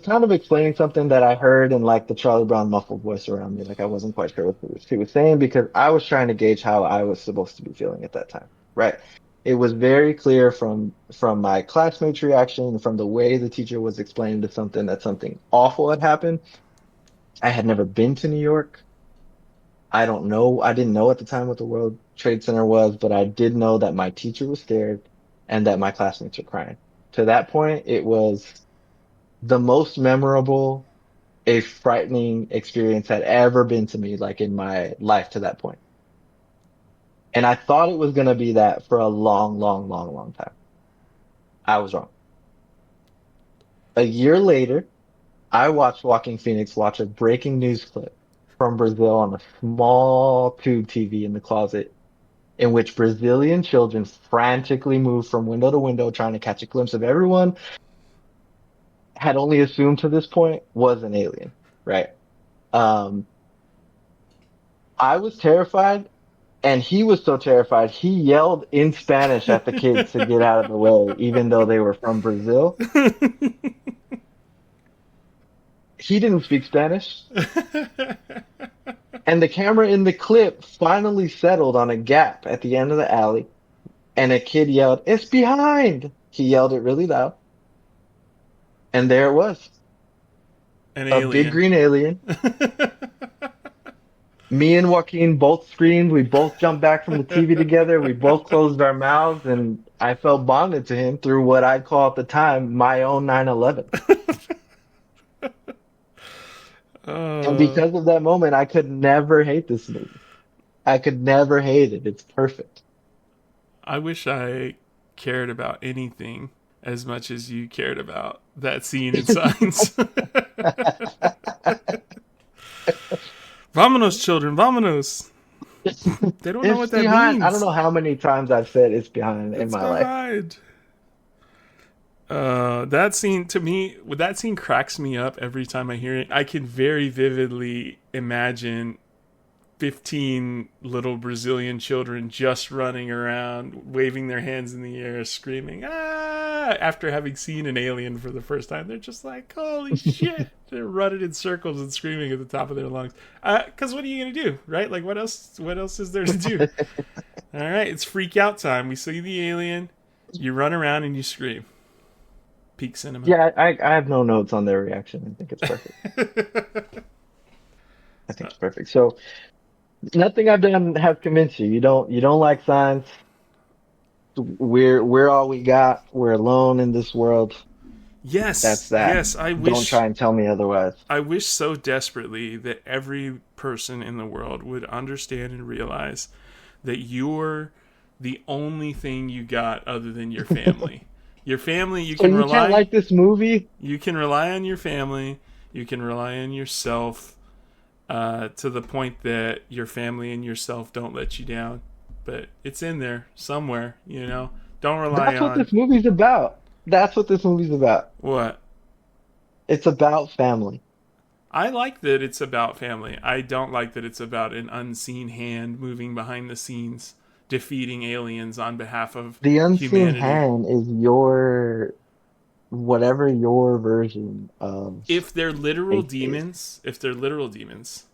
[SPEAKER 1] kind of explaining something that I heard in like the Charlie Brown muffled voice around me. Like I wasn't quite sure what she was saying because I was trying to gauge how I was supposed to be feeling at that time. Right. It was very clear from my classmates' reaction, from the way the teacher was explaining to something that something awful had happened. I had never been to New York. I don't know. I didn't know at the time what the World Trade Center was, but I did know that my teacher was scared and that my classmates were crying. To that point, it was the most memorable a frightening experience had ever been to me, like in my life to that point. And I thought it was going to be that for a long, long, long, long time. I was wrong. A year later, I watched Walking Phoenix watch a breaking news clip from Brazil on a small tube TV in the closet in which Brazilian children frantically moved from window to window trying to catch a glimpse of everyone had only assumed to this point was an alien, right? Um, I was terrified and he was so terrified he yelled in Spanish at the kids to get out of the way, even though they were from Brazil. He didn't speak Spanish. And the camera in the clip finally settled on a gap at the end of the alley and a kid yelled, "It's behind!" He yelled it really loud. And there it was.
[SPEAKER 2] An
[SPEAKER 1] A big
[SPEAKER 2] alien.
[SPEAKER 1] green alien. Me and Joaquin both screamed. We both jumped back from the TV together. We both closed our mouths and I felt bonded to him through what I call at the time my own 9/11. And
[SPEAKER 2] uh,
[SPEAKER 1] because of that moment, I could never hate this movie. I could never hate it. It's perfect.
[SPEAKER 2] I wish I cared about anything as much as you cared about that scene in Signs. Vamonos, children, vamonos. They don't know
[SPEAKER 1] It's
[SPEAKER 2] what that
[SPEAKER 1] behind. I don't
[SPEAKER 2] means.
[SPEAKER 1] know how many times I've said it's behind in
[SPEAKER 2] It's
[SPEAKER 1] my life.
[SPEAKER 2] behind. That scene to me, that scene cracks me up every time I hear it. I can very vividly imagine 15 little Brazilian children just running around, waving their hands in the air, screaming, ah, after having seen an alien for the first time. They're just like, holy shit. They're running in circles and screaming at the top of their lungs. Because what are you going to do, right? Like, what else is there to do? All right, it's freak out time. We see the alien, you run around and you scream. Peak cinema.
[SPEAKER 1] Yeah, I have no notes on their reaction. I think it's perfect. I think it's perfect. So nothing I've done has convinced you. You don't like science. We're all we got. We're alone in this world. That's
[SPEAKER 2] Yes,
[SPEAKER 1] that.
[SPEAKER 2] yes. I
[SPEAKER 1] Don't
[SPEAKER 2] wish
[SPEAKER 1] try and tell me otherwise.
[SPEAKER 2] I wish so desperately that every person in the world would understand and realize that you're the only thing you got other than your family. Your family,
[SPEAKER 1] So you can't like this movie?
[SPEAKER 2] you can rely on your family, you can rely on yourself, to the point that your family and yourself don't let you down. But it's in there somewhere, you know. Don't rely
[SPEAKER 1] That's what
[SPEAKER 2] on
[SPEAKER 1] this movie's about. That's what this movie's about.
[SPEAKER 2] what.
[SPEAKER 1] It's about family.
[SPEAKER 2] I like that it's about family. I don't like that it's about an unseen hand moving behind the scenes, defeating aliens on behalf of
[SPEAKER 1] The unseen
[SPEAKER 2] humanity.
[SPEAKER 1] hand is your whatever your version of
[SPEAKER 2] If they're literal
[SPEAKER 1] faith is.
[SPEAKER 2] demons, if they're literal demons,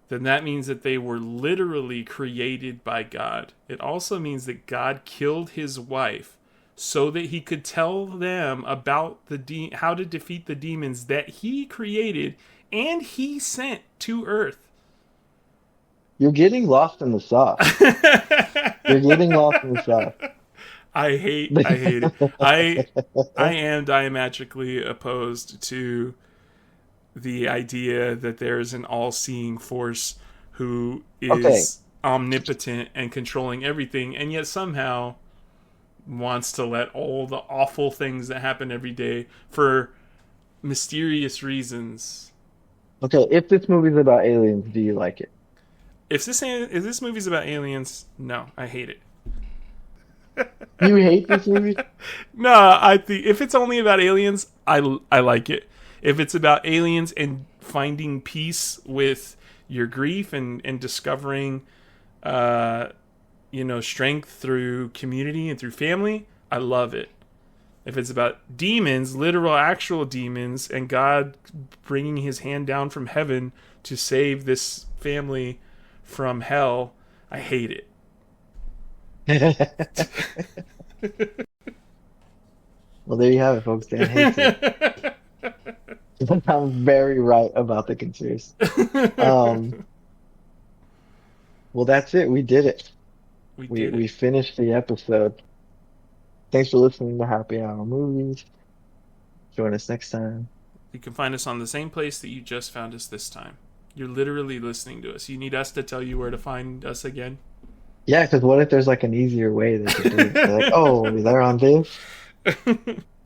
[SPEAKER 2] then that means that they were literally created by God. It also means that God killed his wife so that he could tell them about how to defeat the demons that he created and he sent to Earth.
[SPEAKER 1] You're getting lost in the sauce. You're getting lost in the sauce.
[SPEAKER 2] I hate it. I am diametrically opposed to the idea that there's an all-seeing force who
[SPEAKER 1] Okay,
[SPEAKER 2] is omnipotent and controlling everything, and yet somehow wants to let all the awful things that happen every day for mysterious reasons.
[SPEAKER 1] okay. If this movie's about aliens, do you like it?
[SPEAKER 2] If this movie's about aliens, no, I hate it.
[SPEAKER 1] You hate this movie?
[SPEAKER 2] No, I think if it's only about aliens, I like it. If it's about aliens and finding peace with your grief and discovering, strength through community and through family, I love it. If it's about demons, literal, actual demons, and God bringing His hand down from heaven to save this family from hell, I hate it.
[SPEAKER 1] Well, there you have it, folks. Dan hates it. I'm very right about the conspiracy. Um, well, that's it. We did it.
[SPEAKER 2] We
[SPEAKER 1] We
[SPEAKER 2] did
[SPEAKER 1] we
[SPEAKER 2] it.
[SPEAKER 1] finished the episode. Thanks for listening to Happy Hour Movies. Join us next time.
[SPEAKER 2] You can find us on the same place that you just found us this time. You're literally listening to us. You need us to tell you where to find us again?
[SPEAKER 1] Yeah, because what if there's like an easier way they could do it? They're like, oh, they're on this.